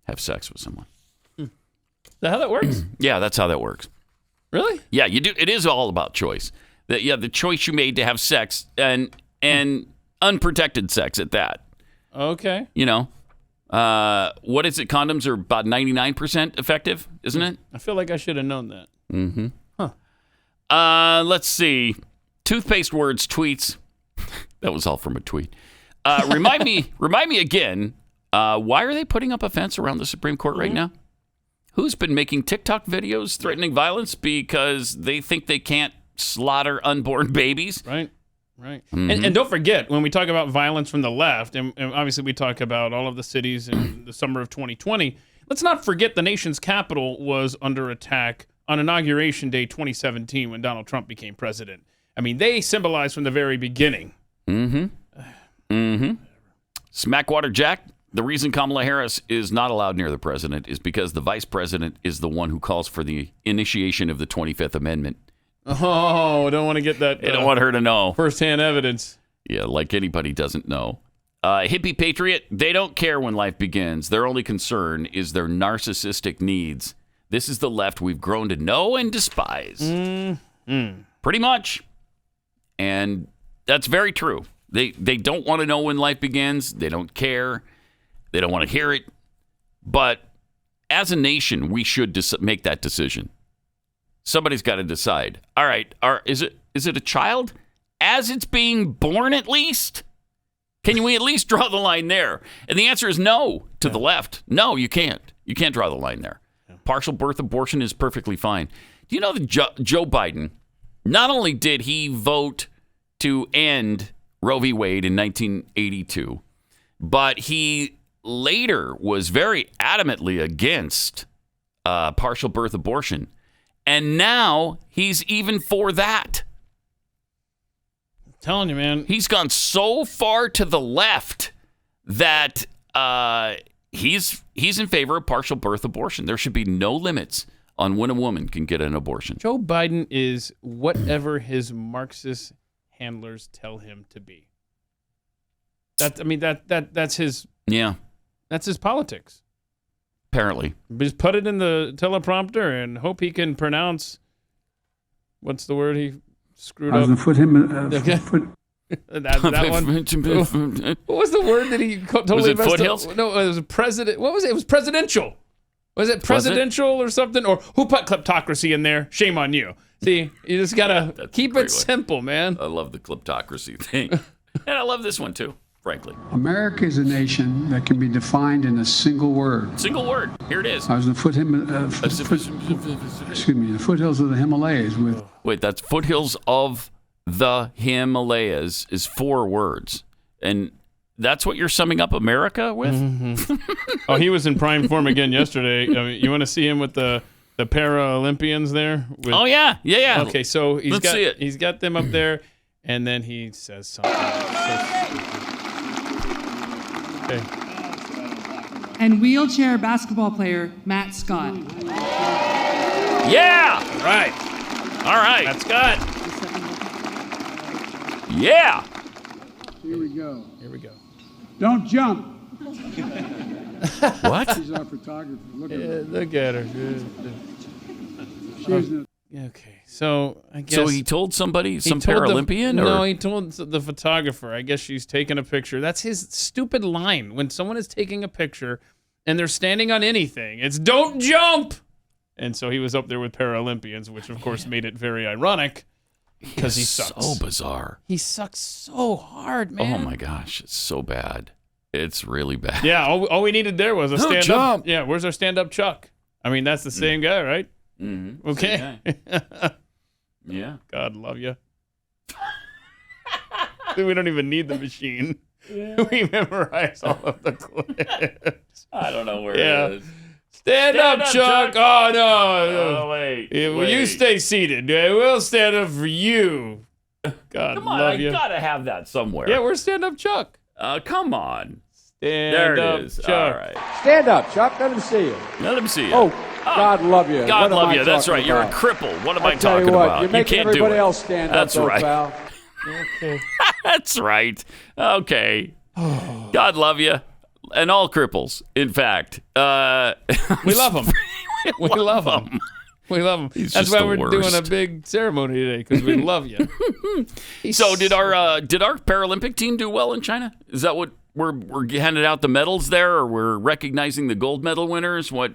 Speaker 2: have sex with someone.
Speaker 3: Is that how that works?
Speaker 2: Yeah, that's how that works.
Speaker 3: Really?
Speaker 2: Yeah, you do. It is all about choice. The choice you made to have sex and unprotected sex at that.
Speaker 3: Okay.
Speaker 2: What is it? Condoms are about 99% effective, isn't it?
Speaker 3: I feel like I should have known that.
Speaker 2: Mm-hmm. Huh. Let's see. Toothpaste words tweets. That was all from a tweet. Remind me again. Why are they putting up a fence around the Supreme Court right now? Who's been making TikTok videos threatening violence because they think they can't slaughter unborn babies?
Speaker 3: Right. And don't forget, when we talk about violence from the left, and obviously we talk about all of the cities in the summer of 2020, let's not forget the nation's capital was under attack on Inauguration Day 2017 when Donald Trump became president. I mean, they symbolized from the very beginning.
Speaker 2: Smackwater Jack, the reason Kamala Harris is not allowed near the president is because the vice president is the one who calls for the initiation of the 25th Amendment.
Speaker 3: Oh, don't want to get that.
Speaker 2: I don't want her to know.
Speaker 3: Firsthand evidence.
Speaker 2: Yeah, like anybody doesn't know. Hippie patriot, they don't care when life begins. Their only concern is their narcissistic needs. This is the left we've grown to know and despise. Pretty much. And that's very true. They don't want to know when life begins. They don't care. They don't want to hear it. But as a nation, we should make that decision. Somebody's got to decide. All right, is it a child? As it's being born, at least? Can we at least draw the line there? And the answer is no to the left. No, you can't. You can't draw the line there. Partial birth abortion is perfectly fine. Do you know that Joe Biden, not only did he vote to end Roe v. Wade in 1982, but he later was very adamantly against partial birth abortion. And now he's even for that.
Speaker 3: I'm telling you, man.
Speaker 2: He's gone so far to the left that he's in favor of partial birth abortion. There should be no limits on when a woman can get an abortion.
Speaker 3: Joe Biden is whatever his Marxist handlers tell him to be. That's his.
Speaker 2: Yeah.
Speaker 3: That's his politics.
Speaker 2: Apparently.
Speaker 3: Just put it in the teleprompter and hope he can pronounce, what's the word he screwed
Speaker 5: I was
Speaker 3: up.
Speaker 5: the foot him.
Speaker 3: Okay.
Speaker 5: Foot.
Speaker 3: that one. What was the word that he totally
Speaker 2: Was it
Speaker 3: messed
Speaker 2: foothills?
Speaker 3: up? No, it was president. What was it? It was presidential. Was it presidential or something? Or who put kleptocracy in there? Shame on you. See, you just gotta keep it simple, man.
Speaker 2: I love the kleptocracy thing, and I love this one too. Frankly,
Speaker 5: America is a nation that can be defined in a single word.
Speaker 2: Single word. Here it is.
Speaker 5: I was in the the foothills of the Himalayas with.
Speaker 2: Wait, that's foothills of the Himalayas is 4 words, and that's what you're summing up America with.
Speaker 3: Oh, he was in prime form again yesterday. You want to see him with the Paralympians there?
Speaker 2: Oh yeah.
Speaker 3: Okay, so
Speaker 2: Let's see it.
Speaker 3: He's got them up there, and then he says something. Okay.
Speaker 13: And wheelchair basketball player Matt Scott.
Speaker 2: Yeah. All right. Matt Scott. Yeah.
Speaker 5: Here we go.
Speaker 14: Don't jump.
Speaker 2: What?
Speaker 5: She's our photographer. Look at her.
Speaker 3: Look at her. Okay, so I guess.
Speaker 2: So he told somebody, some
Speaker 3: told
Speaker 2: Paralympian?
Speaker 3: No,
Speaker 2: or?
Speaker 3: he told the photographer. I guess she's taking a picture. That's his stupid line. When someone is taking a picture and they're standing on anything, it's "Don't jump." And so he was up there with Paralympians, which of course made it very ironic because he sucks.
Speaker 2: So bizarre.
Speaker 3: He sucks so hard, man.
Speaker 2: Oh my gosh, it's so bad. It's really bad.
Speaker 3: Yeah, all we needed there was a
Speaker 2: Don't
Speaker 3: stand-up.
Speaker 2: jump.
Speaker 3: Yeah, where's our stand-up Chuck? I mean, that's the same guy, right?
Speaker 2: Mm-hmm.
Speaker 3: Okay.
Speaker 2: Yeah.
Speaker 3: God love you. We don't even need the machine.
Speaker 2: Yeah.
Speaker 3: We memorize all of the clips.
Speaker 2: I don't know where it is.
Speaker 3: Stand up, Chuck. Oh, no.
Speaker 2: Oh, wait.
Speaker 3: Will you stay seated? We'll stand up for you. God
Speaker 2: Come on,
Speaker 3: love you.
Speaker 2: I gotta have that somewhere.
Speaker 3: Yeah, where's stand up, Chuck?
Speaker 2: Come on.
Speaker 3: Stand
Speaker 2: there
Speaker 3: up,
Speaker 2: it is.
Speaker 3: Chuck.
Speaker 2: All right.
Speaker 14: Stand up, Chuck. Let him see you.
Speaker 2: Let him see you.
Speaker 14: Oh, God love you.
Speaker 2: God
Speaker 14: What am
Speaker 2: love
Speaker 14: I
Speaker 2: you. That's
Speaker 14: talking
Speaker 2: right. You're a
Speaker 14: about?
Speaker 2: cripple. What am I
Speaker 14: I'll tell
Speaker 2: talking
Speaker 14: you what,
Speaker 2: about?
Speaker 14: You're making
Speaker 2: you can't
Speaker 14: everybody
Speaker 2: do it.
Speaker 14: else stand
Speaker 2: That's
Speaker 14: up,
Speaker 2: right.
Speaker 14: pal.
Speaker 3: Okay.
Speaker 2: That's right. Okay. God love you. And all cripples, in fact.
Speaker 3: We love them. We love them. We love them.
Speaker 2: He's
Speaker 3: That's
Speaker 2: just
Speaker 3: why
Speaker 2: the
Speaker 3: we're doing a
Speaker 2: worst.
Speaker 3: big ceremony today, because we love you.
Speaker 2: So did our Paralympic team do well in China? Is that what we're handing out the medals there, or we're recognizing the gold medal winners? What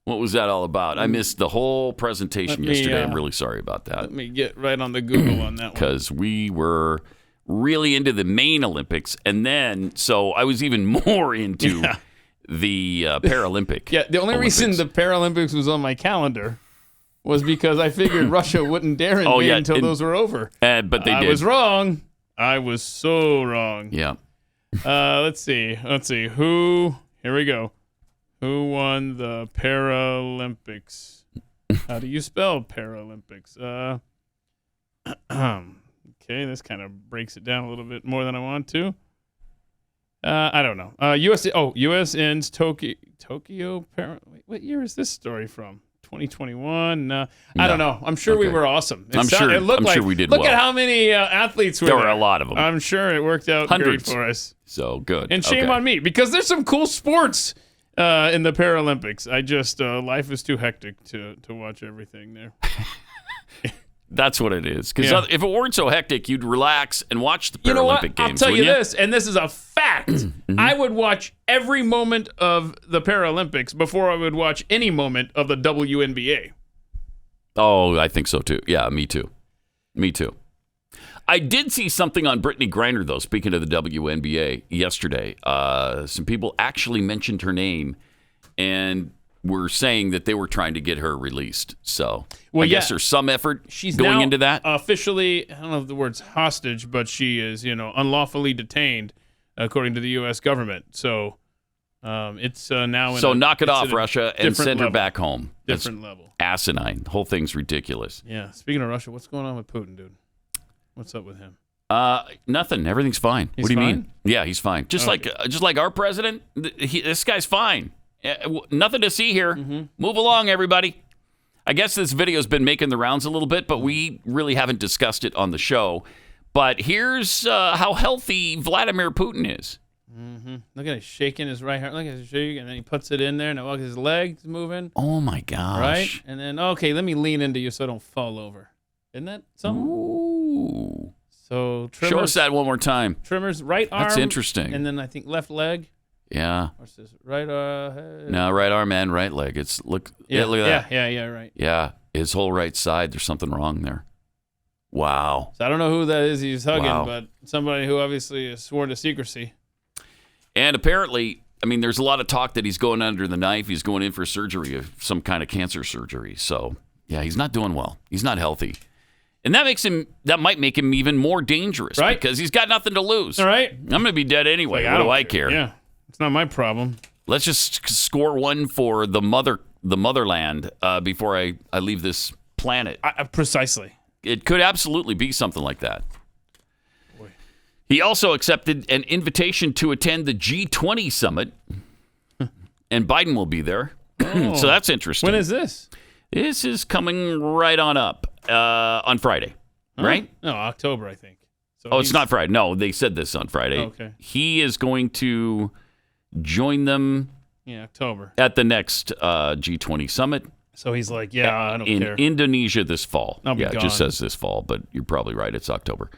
Speaker 2: was that all about? I missed the whole presentation yesterday. I'm really sorry about that.
Speaker 3: Let me get right on the Google on that one.
Speaker 2: Because we were really into the main Olympics, and then so I was even more into the Paralympic.
Speaker 3: Yeah, the only reason the Paralympics was on my calendar was because I figured Russia wouldn't dare invade until those were over.
Speaker 2: But they did.
Speaker 3: I was wrong. I was so wrong.
Speaker 2: Yeah.
Speaker 3: Let's see. Here we go. Who won the Paralympics? How do you spell Paralympics? Okay, this kind of breaks it down a little bit more than I want to. I don't know. U.S. ends Tokyo. Wait, what year is this story from? 2021? I don't know. I'm sure we were awesome.
Speaker 2: I'm sure we did
Speaker 3: Look
Speaker 2: well.
Speaker 3: at how many athletes were there.
Speaker 2: There were a lot of them.
Speaker 3: I'm sure it worked out
Speaker 2: Hundreds.
Speaker 3: great for us.
Speaker 2: So good.
Speaker 3: And shame on me, because there's some cool sports in the Paralympics. I just life is too hectic to watch everything there.
Speaker 2: That's what it is. Because if it weren't so hectic, you'd relax and watch the Paralympic
Speaker 3: You know what?
Speaker 2: Games.
Speaker 3: I'll tell you
Speaker 2: wouldn't
Speaker 3: this, and this is a fact. I would watch every moment of the Paralympics before I would watch any moment of the WNBA.
Speaker 2: Oh, I think so too. Yeah, me too. I did see something on Brittany Griner, though, speaking of the WNBA yesterday. Some people actually mentioned her name and were saying that they were trying to get her released. So I guess there's some effort going
Speaker 3: now
Speaker 2: into that.
Speaker 3: Officially, I don't know if the word's hostage, but she is, unlawfully detained, according to the U.S. government. So it's now in
Speaker 2: knock it off, Russia, and send her
Speaker 3: level.
Speaker 2: back home.
Speaker 3: Different level.
Speaker 2: Asinine. The whole thing's ridiculous.
Speaker 3: Yeah. Speaking of Russia, what's going on with Putin, dude? What's up with him?
Speaker 2: Nothing. Everything's fine.
Speaker 3: He's
Speaker 2: what do you
Speaker 3: fine?
Speaker 2: mean? Yeah, he's fine. Just like our president. This guy's fine. Nothing to see here. Move along, everybody. I guess this video's been making the rounds a little bit, but we really haven't discussed it on the show. But here's how healthy Vladimir Putin is.
Speaker 3: Look at him shaking his right hand. Look at his shake, and then he puts it in there, and look, his legs moving.
Speaker 2: Oh my gosh!
Speaker 3: Right, and then let me lean into you so I don't fall over. Isn't that something?
Speaker 2: Ooh. Ooh.
Speaker 3: So
Speaker 2: show us that one more time.
Speaker 3: Trimmer's right arm.
Speaker 2: That's interesting.
Speaker 3: And then I think left leg.
Speaker 2: Yeah.
Speaker 3: What's this? Right
Speaker 2: No, right arm and right leg. It's look at that.
Speaker 3: Yeah, right.
Speaker 2: Yeah, his whole right side. There's something wrong there. Wow.
Speaker 3: So I don't know who that is he's hugging, but somebody who obviously is sworn to secrecy.
Speaker 2: And apparently, I mean, there's a lot of talk that he's going under the knife. He's going in for surgery, of some kind of cancer surgery. So, yeah, he's not doing well. He's not healthy. And that might make him even more dangerous, right? Because he's got nothing to lose.
Speaker 3: All right.
Speaker 2: I'm going to be dead anyway. What do I care?
Speaker 3: Yeah. It's not my problem.
Speaker 2: Let's just score one for the motherland before I leave this planet.
Speaker 3: Precisely.
Speaker 2: It could absolutely be something like that. Boy. He also accepted an invitation to attend the G20 summit, and Biden will be there.
Speaker 3: Oh.
Speaker 2: So that's interesting.
Speaker 3: When is this?
Speaker 2: This is coming right on up on Friday, right?
Speaker 3: No, October, I think. So
Speaker 2: it's not Friday. No, they said this on Friday.
Speaker 3: Okay.
Speaker 2: He is going to join them
Speaker 3: October
Speaker 2: at the next G20 summit.
Speaker 3: So he's like, I don't care.
Speaker 2: In Indonesia this fall.
Speaker 3: I'll be gone.
Speaker 2: It just says this fall, but you're probably right. It's October.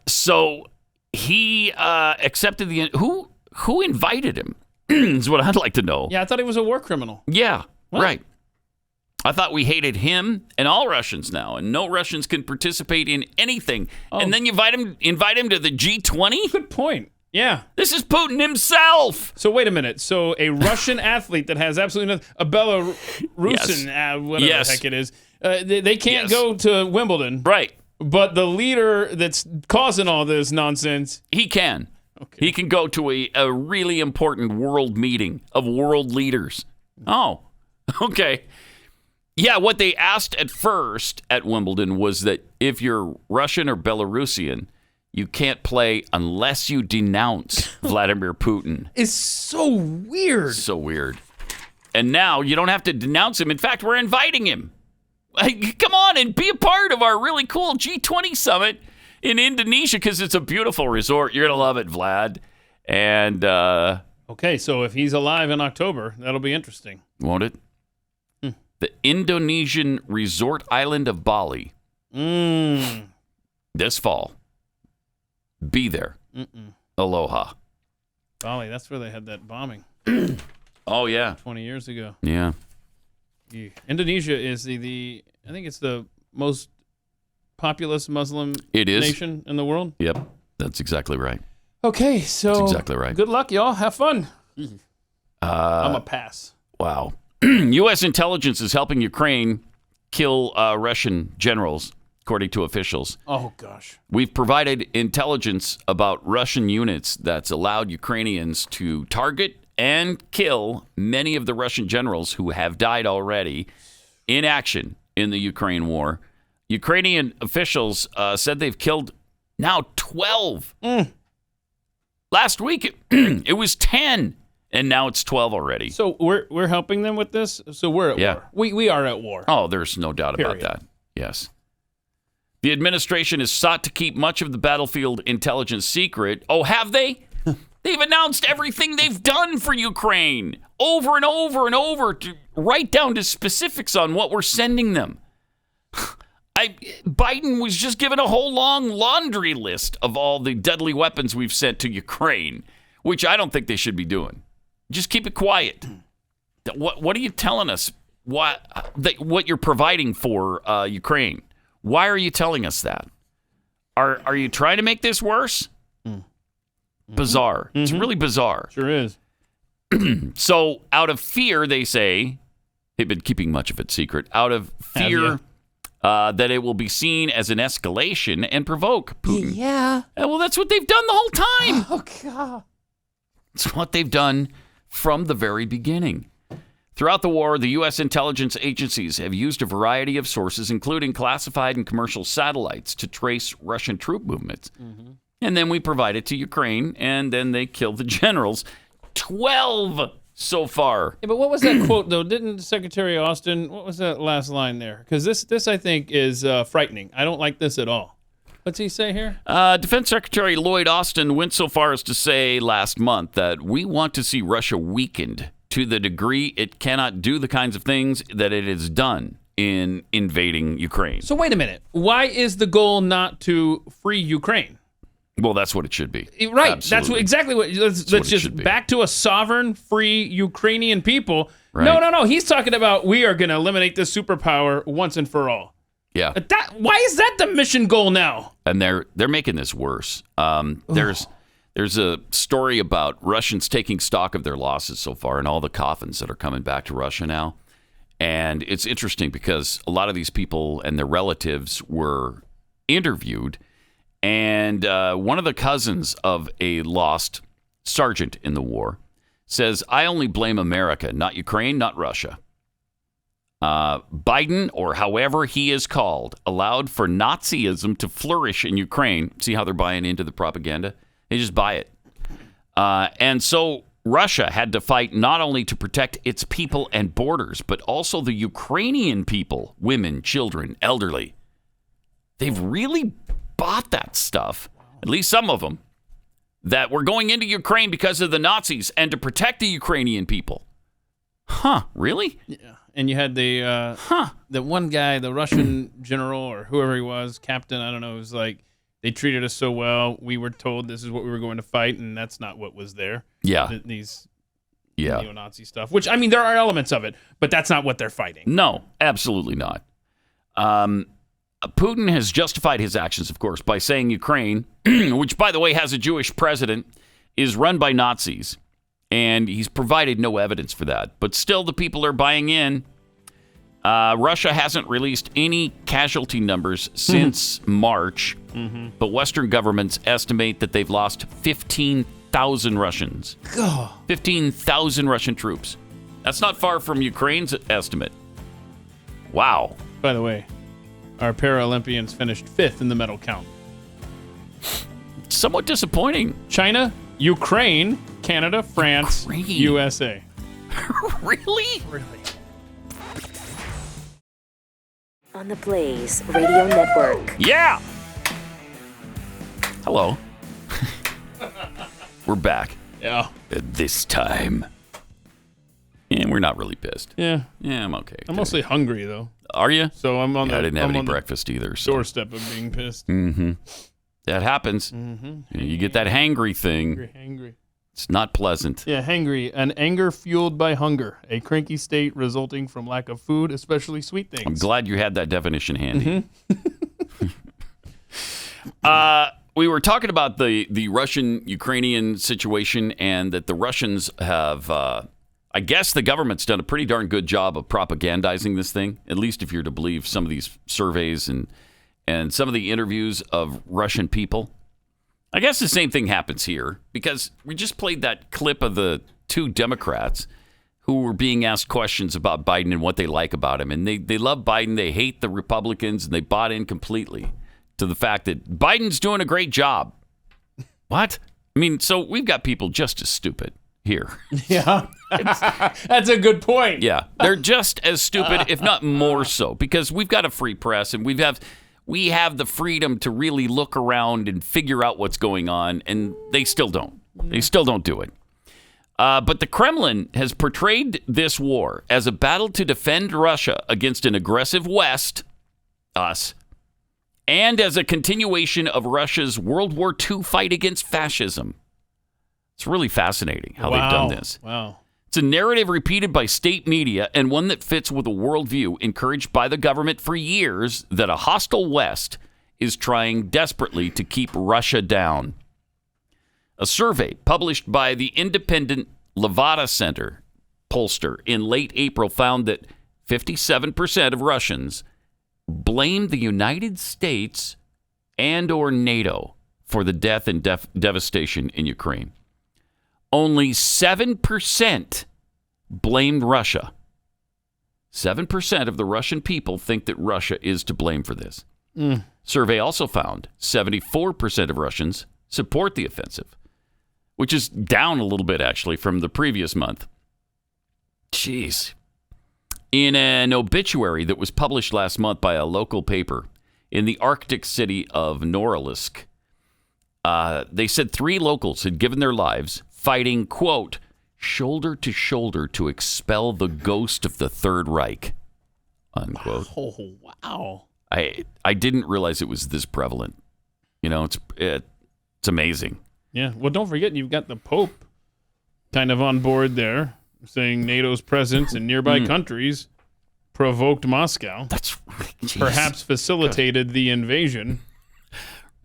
Speaker 2: So he accepted who invited him is what I'd like to know.
Speaker 3: Yeah, I thought he was a war criminal.
Speaker 2: Yeah, right. I thought we hated him and all Russians now, and no Russians can participate in anything. And then you invite him to the G20?
Speaker 3: Good point. Yeah.
Speaker 2: This is Putin himself.
Speaker 3: So wait a minute. So a Russian athlete that has absolutely nothing, a Belarusian, whatever the heck it is, they can't go to Wimbledon.
Speaker 2: Right.
Speaker 3: But the leader that's causing all this nonsense,
Speaker 2: he can. Okay. He can go to a really important world meeting of world leaders. Oh, okay. Yeah, what they asked at first at Wimbledon was that if you're Russian or Belarusian, you can't play unless you denounce Vladimir Putin.
Speaker 3: It's so weird.
Speaker 2: So weird. And now you don't have to denounce him. In fact, we're inviting him. Come on and be a part of our really cool G20 summit in Indonesia because it's a beautiful resort. You're going to love it, Vlad. And
Speaker 3: okay, so if he's alive in October, that'll be interesting.
Speaker 2: Won't it? The Indonesian resort island of Bali. This fall. Be there. Aloha.
Speaker 3: Bali, that's where they had that bombing.
Speaker 2: Oh, yeah.
Speaker 3: 20 years ago.
Speaker 2: Yeah.
Speaker 3: Indonesia is I think it's the most populous Muslim nation in the world.
Speaker 2: Yep. That's exactly right.
Speaker 3: Okay, so.
Speaker 2: That's exactly right.
Speaker 3: Good luck, y'all. Have fun. I'm a pass.
Speaker 2: Wow. U.S. intelligence is helping Ukraine kill Russian generals, according to officials.
Speaker 3: Oh, gosh.
Speaker 2: We've provided intelligence about Russian units that's allowed Ukrainians to target and kill many of the Russian generals who have died already in action in the Ukraine war. Ukrainian officials said they've killed now 12. Last week, it was 10. And now it's 12 already.
Speaker 3: So we're helping them with this? So we're at war. We are at war.
Speaker 2: Oh, there's no doubt about that. Yes. The administration has sought to keep much of the battlefield intelligence secret. Oh, have they? They've announced everything they've done for Ukraine over and over and over, right down to specifics on what we're sending them. Biden was just given a whole long laundry list of all the deadly weapons we've sent to Ukraine, which I don't think they should be doing. Just keep it quiet. What are you telling us? What you're providing for Ukraine? Why are you telling us that? Are you trying to make this worse? Bizarre. It's really bizarre.
Speaker 3: Sure is.
Speaker 2: So out of fear, they say, they've been keeping much of it secret, out of fear that it will be seen as an escalation and provoke Putin.
Speaker 3: Yeah.
Speaker 2: Well, that's what they've done the whole time.
Speaker 3: Oh, God.
Speaker 2: It's what they've done from the very beginning. Throughout the war, the U.S. intelligence agencies have used a variety of sources, including classified and commercial satellites, to trace Russian troop movements. And then we provide it to Ukraine, and then they kill the generals. 12 so far.
Speaker 3: Yeah, but what was that quote, though? Didn't Secretary Austin, what was that last line there? Because this, I think, is frightening. I don't like this at all. What's he say here?
Speaker 2: Defense Secretary Lloyd Austin went so far as to say last month that we want to see Russia weakened to the degree it cannot do the kinds of things that it has done in invading Ukraine.
Speaker 3: So wait a minute. Why is the goal not to free Ukraine?
Speaker 2: Well, that's what it should be.
Speaker 3: Right.
Speaker 2: Absolutely.
Speaker 3: That's exactly what. Let's just back to a sovereign, free Ukrainian people.
Speaker 2: Right.
Speaker 3: No. He's talking about we are going to eliminate this superpower once and for all.
Speaker 2: Yeah.
Speaker 3: Why is that the mission goal now?
Speaker 2: And they're making this worse. There's a story about Russians taking stock of their losses so far and all the coffins that are coming back to Russia now. And it's interesting because a lot of these people and their relatives were interviewed. And one of the cousins of a lost sergeant in the war says, I only blame America, not Ukraine, not Russia. Biden, or however he is called, allowed for Nazism to flourish in Ukraine. See how they're buying into the propaganda? They just buy it. And so Russia had to fight not only to protect its people and borders, but also the Ukrainian people, women, children, elderly. They've really bought that stuff, at least some of them, that we're going into Ukraine because of the Nazis and to protect the Ukrainian people. Huh, really?
Speaker 3: Yeah. And you had the one guy, the Russian general or whoever he was, captain, I don't know, was like, they treated us so well, we were told this is what we were going to fight, and that's not what was there.
Speaker 2: Yeah.
Speaker 3: These neo-Nazi stuff, which, I mean, there are elements of it, but that's not what they're fighting.
Speaker 2: No, absolutely not. Putin has justified his actions, of course, by saying Ukraine, which, by the way, has a Jewish president, is run by Nazis. And he's provided no evidence for that. But still, the people are buying in. Russia hasn't released any casualty numbers since March. But Western governments estimate that they've lost 15,000 Russians. 15,000 Russian troops. That's not far from Ukraine's estimate. Wow.
Speaker 3: By the way, our Paralympians finished 5th in the medal count.
Speaker 2: Somewhat disappointing.
Speaker 3: China, Ukraine, Canada, France, USA.
Speaker 2: Really?
Speaker 1: On the Blaze Radio Network.
Speaker 2: Yeah! Hello. We're back.
Speaker 3: Yeah.
Speaker 2: This time. And we're not really pissed.
Speaker 3: Yeah.
Speaker 2: Yeah, I'm okay.
Speaker 3: I'm mostly hungry, though.
Speaker 2: Are you?
Speaker 3: So I'm on the
Speaker 2: I didn't have any breakfast either. So.
Speaker 3: Doorstep of being pissed.
Speaker 2: Mm-hmm. That happens. You get that hangry thing.
Speaker 3: Hangry.
Speaker 2: It's not pleasant.
Speaker 3: Yeah, hangry. An anger fueled by hunger. A cranky state resulting from lack of food, especially sweet things.
Speaker 2: I'm glad you had that definition handy. We were talking about the Russian-Ukrainian situation and that the Russians have, I guess the government's done a pretty darn good job of propagandizing this thing, at least if you're to believe some of these surveys and some of the interviews of Russian people. I guess the same thing happens here because we just played that clip of the two Democrats who were being asked questions about Biden and what they like about him. And they love Biden. They hate the Republicans, and they bought in completely to the fact that Biden's doing a great job. What? I mean, so we've got people just as stupid here.
Speaker 3: Yeah, that's a good point.
Speaker 2: Yeah, they're just as stupid, if not more so, because we've got a free press and we have the freedom to really look around and figure out what's going on, and they still don't. They still don't do it. But the Kremlin has portrayed this war as a battle to defend Russia against an aggressive West, us, and as a continuation of Russia's World War II fight against fascism. It's really fascinating how they've done this.
Speaker 3: Wow.
Speaker 2: It's a narrative repeated by state media and one that fits with a worldview encouraged by the government for years that a hostile West is trying desperately to keep Russia down. A survey published by the independent Levada Center pollster in late April found that 57% of Russians blamed the United States and or NATO for the death and devastation in Ukraine. Only 7% blamed Russia. 7% of the Russian people think that Russia is to blame for this. Survey also found 74% of Russians support the offensive, which is down a little bit, actually, from the previous month. Jeez. In an obituary that was published last month by a local paper in the Arctic city of Norilsk, they said 3 locals had given their lives fighting, quote, shoulder to shoulder to expel the ghost of the Third Reich, unquote.
Speaker 3: Oh, wow.
Speaker 2: I didn't realize it was this prevalent. It's amazing.
Speaker 3: Yeah. Well, don't forget, you've got the Pope kind of on board there, saying NATO's presence in nearby countries provoked Moscow.
Speaker 2: That's
Speaker 3: perhaps facilitated the invasion.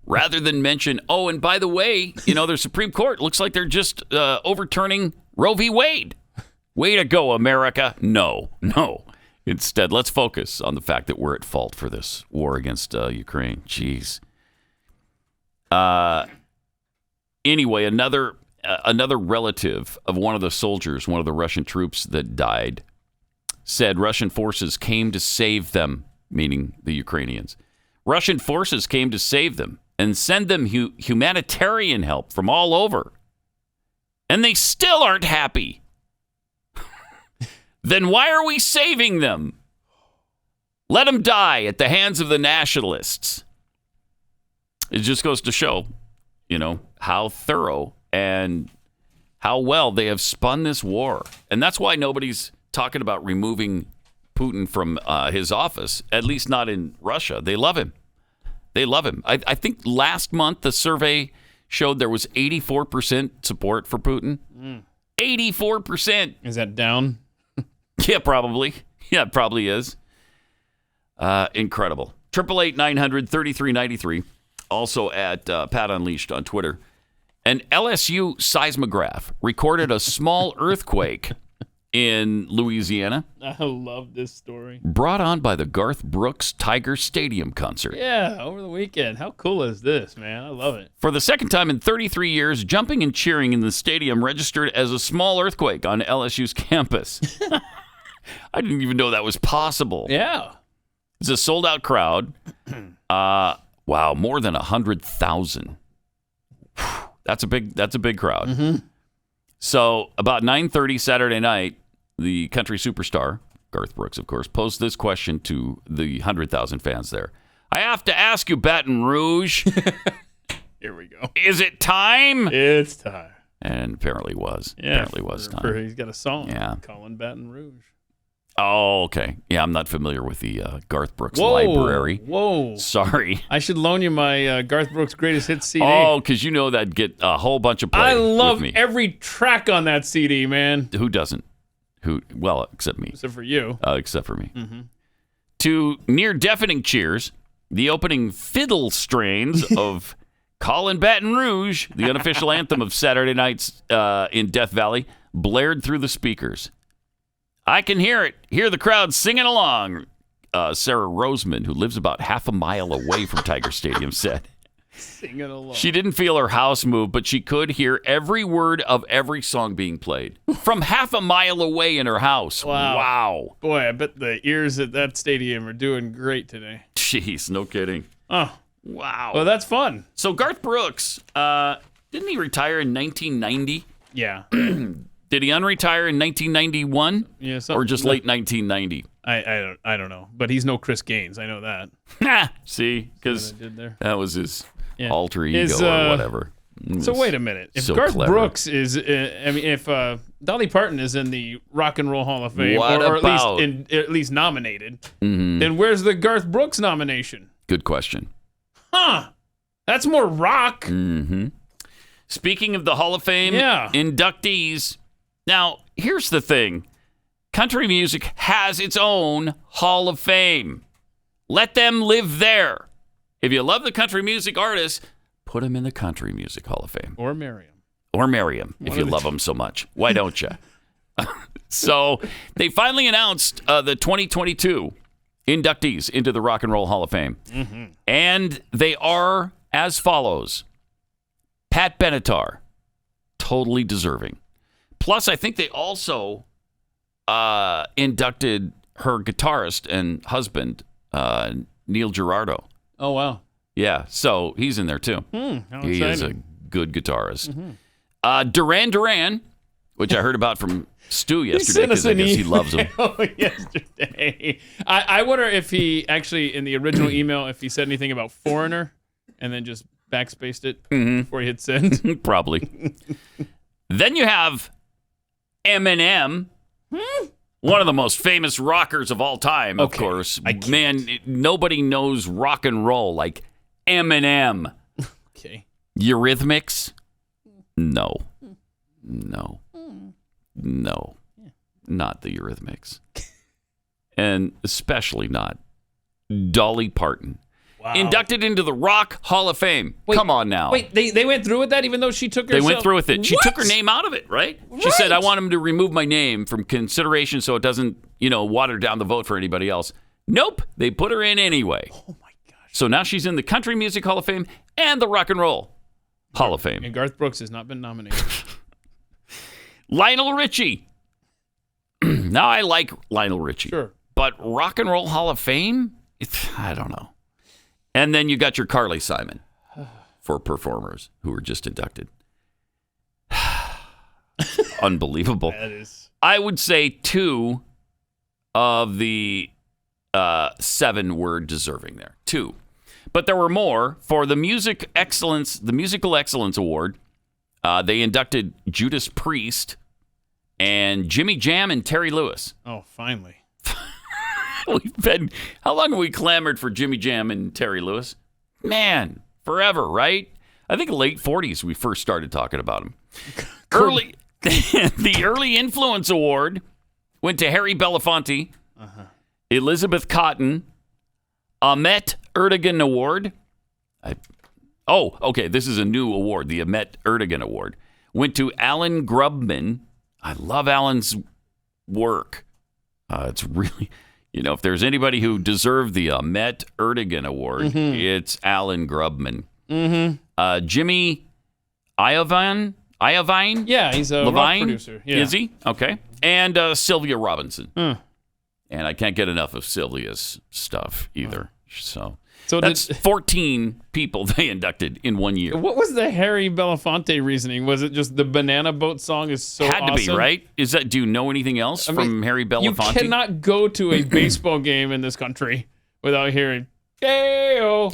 Speaker 2: Rather than mention, and by the way, their Supreme Court looks like they're just overturning Roe v. Wade. Way to go, America. No. Instead, let's focus on the fact that we're at fault for this war against Ukraine. Jeez. Anyway, another relative of one of the soldiers, one of the Russian troops that died, said Russian forces came to save them, meaning the Ukrainians. Russian forces came to save them and send them humanitarian help from all over. And they still aren't happy. Then why are we saving them? Let them die at the hands of the nationalists. It just goes to show, how thorough and how well they have spun this war. And that's why nobody's talking about removing Putin from his office, at least not in Russia. They love him. I think last month the survey showed there was 84% support for Putin. 84%.
Speaker 3: Is that down?
Speaker 2: Yeah, probably. Yeah, it probably is. Incredible. 888-900-3393. Also at Pat Unleashed on Twitter. An LSU seismograph recorded a small earthquake in Louisiana.
Speaker 3: I love this story.
Speaker 2: Brought on by the Garth Brooks Tiger Stadium concert.
Speaker 3: Yeah, over the weekend. How cool is this, man? I love it.
Speaker 2: For the second time in 33 years, jumping and cheering in the stadium registered as a small earthquake on LSU's campus. I didn't even know that was possible.
Speaker 3: Yeah.
Speaker 2: It's a sold-out crowd. Wow, more than 100,000. That's a big crowd.
Speaker 3: Mm-hmm.
Speaker 2: So about 9:30 Saturday night, the country superstar, Garth Brooks, of course, posed this question to the 100,000 fans there. I have to ask you, Baton Rouge.
Speaker 3: Here we go.
Speaker 2: Is it time?
Speaker 3: It's time.
Speaker 2: And apparently was.
Speaker 3: Yeah,
Speaker 2: apparently was time.
Speaker 3: He's got a song.
Speaker 2: Yeah.
Speaker 3: Calling Baton Rouge.
Speaker 2: Oh, okay. Yeah, I'm not familiar with the Garth Brooks library.
Speaker 3: Whoa.
Speaker 2: Sorry.
Speaker 3: I should loan you my Garth Brooks Greatest Hits CD.
Speaker 2: Oh, because that'd get a whole bunch of play.
Speaker 3: I love
Speaker 2: with me.
Speaker 3: every track on that CD, man.
Speaker 2: Who doesn't? Well, except me.
Speaker 3: Except for you.
Speaker 2: Except for me.
Speaker 3: Mm-hmm.
Speaker 2: To near-deafening cheers, the opening fiddle strains of Callin' Baton Rouge, the unofficial anthem of Saturday nights in Death Valley, blared through the speakers. I can hear it. Hear the crowd singing along. Sarah Roseman, who lives about half a mile away from Tiger Stadium, said.
Speaker 3: Singing along.
Speaker 2: She didn't feel her house move, but she could hear every word of every song being played from half a mile away in her house. Wow.
Speaker 3: Boy, I bet the ears at that stadium are doing great today.
Speaker 2: Jeez, no kidding.
Speaker 3: Oh.
Speaker 2: Wow.
Speaker 3: Well, that's fun.
Speaker 2: So Garth Brooks, didn't he retire in 1990?
Speaker 3: Yeah.
Speaker 2: Did he unretire in 1991?
Speaker 3: Yeah,
Speaker 2: or just late 1990?
Speaker 3: I don't know, but he's no Chris Gaines. I know that.
Speaker 2: See, because that was his alter ego or whatever.
Speaker 3: So wait a minute. If
Speaker 2: so
Speaker 3: Garth
Speaker 2: clever.
Speaker 3: Brooks is, if Dolly Parton is in the Rock and Roll Hall of Fame,
Speaker 2: What
Speaker 3: or
Speaker 2: about-
Speaker 3: at least nominated,
Speaker 2: Mhm.
Speaker 3: then where's the Garth Brooks nomination?
Speaker 2: Good question.
Speaker 3: Huh? That's more rock.
Speaker 2: Mm-hmm. Speaking of the Hall of Fame
Speaker 3: Yeah.
Speaker 2: inductees, now here's the thing. Country music has its own Hall of Fame. Let them live there. If you love the country music artists, put them in the Country Music Hall of Fame.
Speaker 3: Or marry him.
Speaker 2: Or marry them if you love them so much. Why don't you? So they finally announced the 2022 inductees into the Rock and Roll Hall of Fame.
Speaker 3: Mm-hmm.
Speaker 2: And they are as follows. Pat Benatar, totally deserving. Plus, I think they also inducted her guitarist and husband, Neil Girardo.
Speaker 3: Oh, wow.
Speaker 2: Yeah, so he's in there too.
Speaker 3: How
Speaker 2: He is a
Speaker 3: exciting.
Speaker 2: good guitarist.
Speaker 3: Mm-hmm.
Speaker 2: Duran Duran, which I heard about from Stu yesterday
Speaker 3: sent us
Speaker 2: because I
Speaker 3: an
Speaker 2: guess he loves him.
Speaker 3: email yesterday. I wonder if he actually, in the original email, if he said anything about Foreigner and then just backspaced it before he hit send.
Speaker 2: Probably. Then you have Eminem. One of the most famous rockers of all time, of course. Man, nobody knows rock and roll like Eminem.
Speaker 3: Okay.
Speaker 2: Eurythmics? No. Not the Eurythmics. And especially not Dolly Parton. Wow. Inducted into the Rock Hall of Fame. Come on now.
Speaker 3: Wait, they went through with that even though she took herself?
Speaker 2: They went through with it. She
Speaker 3: What?
Speaker 2: took her name out of it, right? She said, I want him to remove my name from consideration so it doesn't, water down the vote for anybody else. Nope. They put her in anyway. Oh, my gosh. So now she's in the Country Music Hall of Fame and the Rock and Roll Hall of Fame.
Speaker 3: And Garth Brooks has not been nominated.
Speaker 2: Lionel Richie. Now, I like Lionel Richie.
Speaker 3: Sure.
Speaker 2: But Rock and Roll Hall of Fame? I don't know. And then you got your Carly Simon for performers who were just inducted. Unbelievable.
Speaker 3: That is.
Speaker 2: I would say 2 of the 7 were deserving there. 2. But there were more. For the Musical Excellence Award, they inducted Judas Priest and Jimmy Jam and Terry Lewis.
Speaker 3: Oh, finally.
Speaker 2: How long have we clamored for Jimmy Jam and Terry Lewis? Man, forever, right? I think late 40s we first started talking about them. The Early Influence Award went to Harry Belafonte, Elizabeth Cotton, Ahmet Ertegun Award. This is a new award. The Ahmet Ertegun Award went to Alan Grubman. I love Alan's work. It's really... if there's anybody who deserved the Ahmet Ertegun Award, it's Alan Grubman. Mm-hmm. Jimmy Iovine?
Speaker 3: Yeah, he's a rock producer. Yeah.
Speaker 2: Is he? Okay. And Sylvia Robinson. And I can't get enough of Sylvia's stuff either. So that's 14 people they inducted in 1 year.
Speaker 3: What was the Harry Belafonte reasoning? Was it just the Banana Boat song is so awesome?
Speaker 2: Had to be, right? Do you know anything else from Harry Belafonte?
Speaker 3: You cannot go to a baseball game in this country without hearing, "Hey-oh."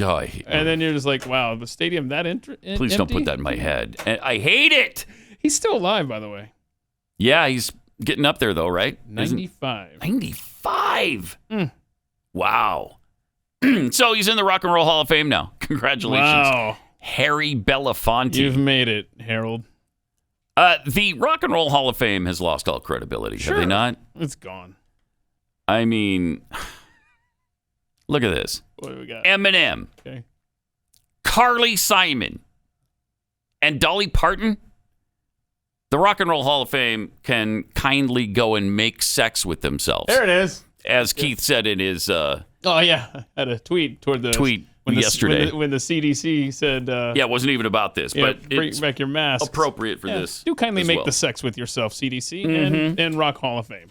Speaker 3: And then you're just like, wow, the stadium that empty?
Speaker 2: Please don't put that in my head. I hate it.
Speaker 3: He's still alive, by the way.
Speaker 2: Yeah, he's getting up there, though, right?
Speaker 3: 95.
Speaker 2: 95? Wow. So he's in the Rock and Roll Hall of Fame now. Congratulations.
Speaker 3: Wow.
Speaker 2: Harry Belafonte.
Speaker 3: You've made it, Harold.
Speaker 2: The Rock and Roll Hall of Fame has lost all credibility, have they not?
Speaker 3: It's gone.
Speaker 2: I mean, look at this.
Speaker 3: What do we got?
Speaker 2: Eminem.
Speaker 3: Okay.
Speaker 2: Carly Simon. And Dolly Parton. The Rock and Roll Hall of Fame can kindly go and make sex with themselves.
Speaker 3: There it is.
Speaker 2: As Keith said in his...
Speaker 3: Oh, yeah. I had a tweet toward the...
Speaker 2: yesterday.
Speaker 3: When the CDC said...
Speaker 2: it wasn't even about this, but
Speaker 3: bring
Speaker 2: it's
Speaker 3: back your mask.
Speaker 2: Appropriate for this.
Speaker 3: Do kindly make the sex with yourself, CDC, and Rock Hall of Fame.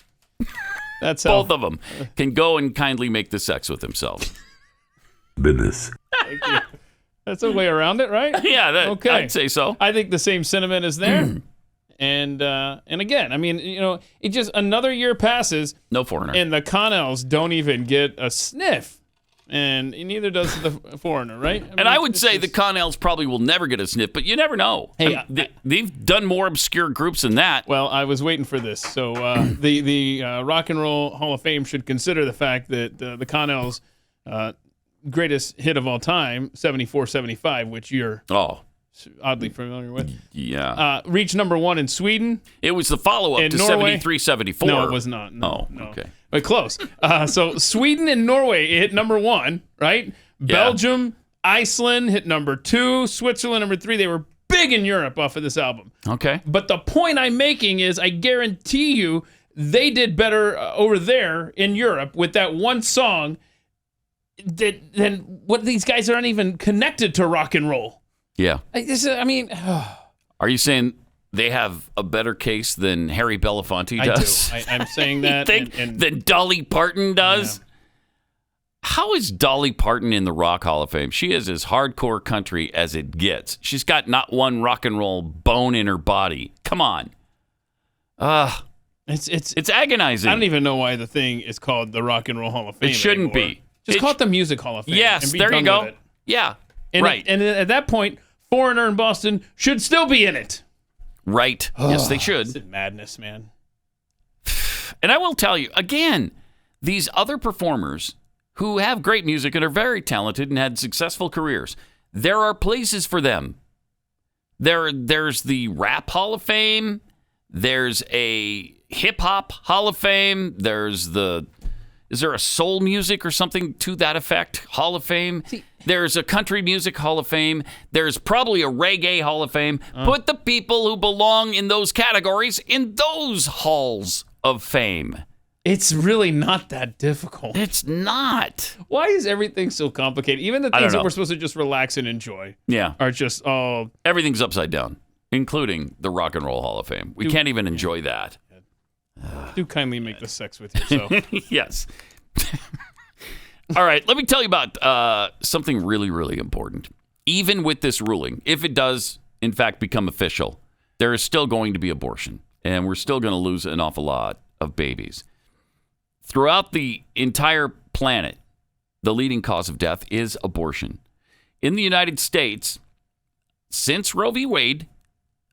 Speaker 3: That's how...
Speaker 2: Both of them can go and kindly make the sex with themselves.
Speaker 15: Business.
Speaker 3: Thank you. That's a way around it, right?
Speaker 2: Yeah,
Speaker 3: okay.
Speaker 2: I'd say so.
Speaker 3: I think the same sentiment is there. And again, I mean, it just another year passes.
Speaker 2: No foreigner.
Speaker 3: And the Connells don't even get a sniff. And neither does the foreigner, right?
Speaker 2: I would say the Connells probably will never get a sniff, but you never know.
Speaker 3: Hey,
Speaker 2: they've done more obscure groups than that.
Speaker 3: Well, I was waiting for this. So the Rock and Roll Hall of Fame should consider the fact that the Connells' greatest hit of all time, 74-75, which you're... oddly familiar with.
Speaker 2: Yeah.
Speaker 3: Reached number 1 in Sweden.
Speaker 2: It was the follow-up to 73-74.
Speaker 3: No, it was not. No.
Speaker 2: Okay.
Speaker 3: But close. So Sweden and Norway hit number 1, right?
Speaker 2: Yeah.
Speaker 3: Belgium, Iceland hit number 2, Switzerland number 3. They were big in Europe off of this album.
Speaker 2: Okay.
Speaker 3: But the point I'm making is I guarantee you they did better over there in Europe with that one song than what these guys aren't even connected to rock and roll.
Speaker 2: Yeah.
Speaker 3: Are
Speaker 2: you saying they have a better case than Harry Belafonte does?
Speaker 3: I do. I'm saying that.
Speaker 2: You think than Dolly Parton does? Yeah. How is Dolly Parton in the Rock Hall of Fame? She is as hardcore country as it gets. She's got not one rock and roll bone in her body. Come on. It's agonizing.
Speaker 3: I don't even know why the thing is called the Rock and Roll Hall of Fame.
Speaker 2: It shouldn't
Speaker 3: anymore.
Speaker 2: Be.
Speaker 3: Just call it the Music Hall of Fame.
Speaker 2: Yes, there you go. Yeah, right.
Speaker 3: And at that point, Foreigner in Boston should still be in it.
Speaker 2: Right. Yes, they should.
Speaker 3: It's madness, man.
Speaker 2: And I will tell you, again, these other performers who have great music and are very talented and had successful careers, there are places for them. There's the Rap Hall of Fame. There's a Hip Hop Hall of Fame. Is there a soul music or something to that effect? Hall of Fame. There's a country music Hall of Fame. There's probably a reggae Hall of Fame. Put the people who belong in those categories in those halls of fame.
Speaker 3: It's really not that difficult.
Speaker 2: It's not.
Speaker 3: Why is everything so complicated? Even the things that we're supposed to just relax and enjoy are just,
Speaker 2: everything's upside down, including the Rock and Roll Hall of Fame. We can't even enjoy that.
Speaker 3: Do kindly make the sex with yourself.
Speaker 2: Yes. All right, let me tell you about something really, really important. Even with this ruling, if it does, in fact, become official, there is still going to be abortion, and we're still going to lose an awful lot of babies. Throughout the entire planet, the leading cause of death is abortion. In the United States, since Roe v. Wade,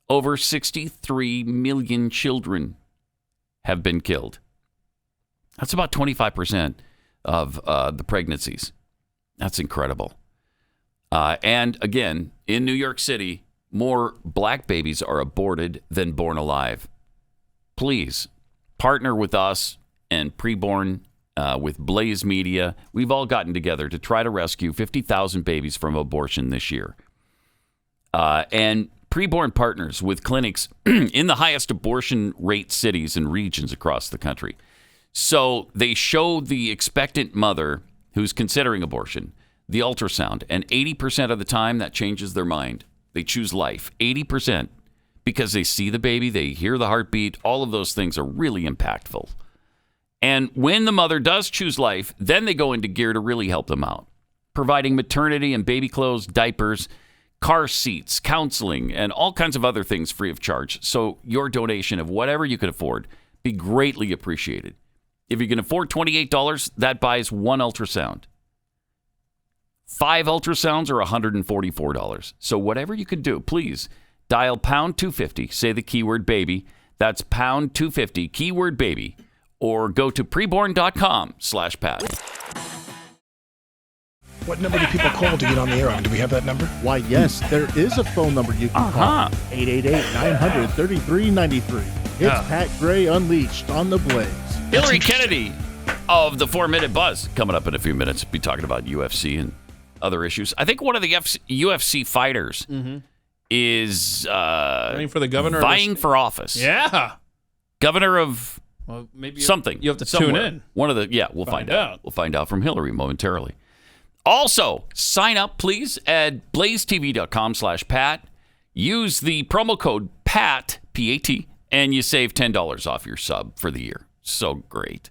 Speaker 2: over 63 million children have been killed. That's about 25% of the pregnancies. That's incredible. And again, in New York City, more black babies are aborted than born alive. Please partner with us and Preborn, with Blaze Media. We've all gotten together to try to rescue 50,000 babies from abortion this year. And Preborn partners with clinics in the highest abortion rate cities and regions across the country. So they show the expectant mother who's considering abortion the ultrasound, and 80% of the time that changes their mind. They choose life, 80%, because they see the baby, they hear the heartbeat. All of those things are really impactful. And when the mother does choose life, then they go into gear to really help them out, providing maternity and baby clothes, diapers, car seats, counseling, and all kinds of other things free of charge. So your donation of whatever you can afford be greatly appreciated. If you can afford $28, that buys one ultrasound. 5 ultrasounds are $144. So whatever you can do, please dial pound 250, say the keyword baby. That's pound 250, keyword baby, or go to preborn.com/Pat.
Speaker 16: What number do people call to get on the air? Do we have that number?
Speaker 17: Why, yes, there is a phone number you can call. 888-900-3393. It's Pat Gray Unleashed on the Blaze.
Speaker 2: Hilary Kennedy of the 4-Minute Buzz coming up in a few minutes. Be talking about UFC and other issues. I think one of the UFC fighters is
Speaker 3: running for the governor,
Speaker 2: vying for office.
Speaker 3: Yeah,
Speaker 2: governor of
Speaker 3: maybe
Speaker 2: something.
Speaker 3: You have to
Speaker 2: somewhere.
Speaker 3: tune in.
Speaker 2: One of the we'll find out. We'll find out from Hilary momentarily. Also, sign up please at blazetv.com/Pat. Use the promo code PAT P-A-T, and you save $10 off your sub for the year. So great.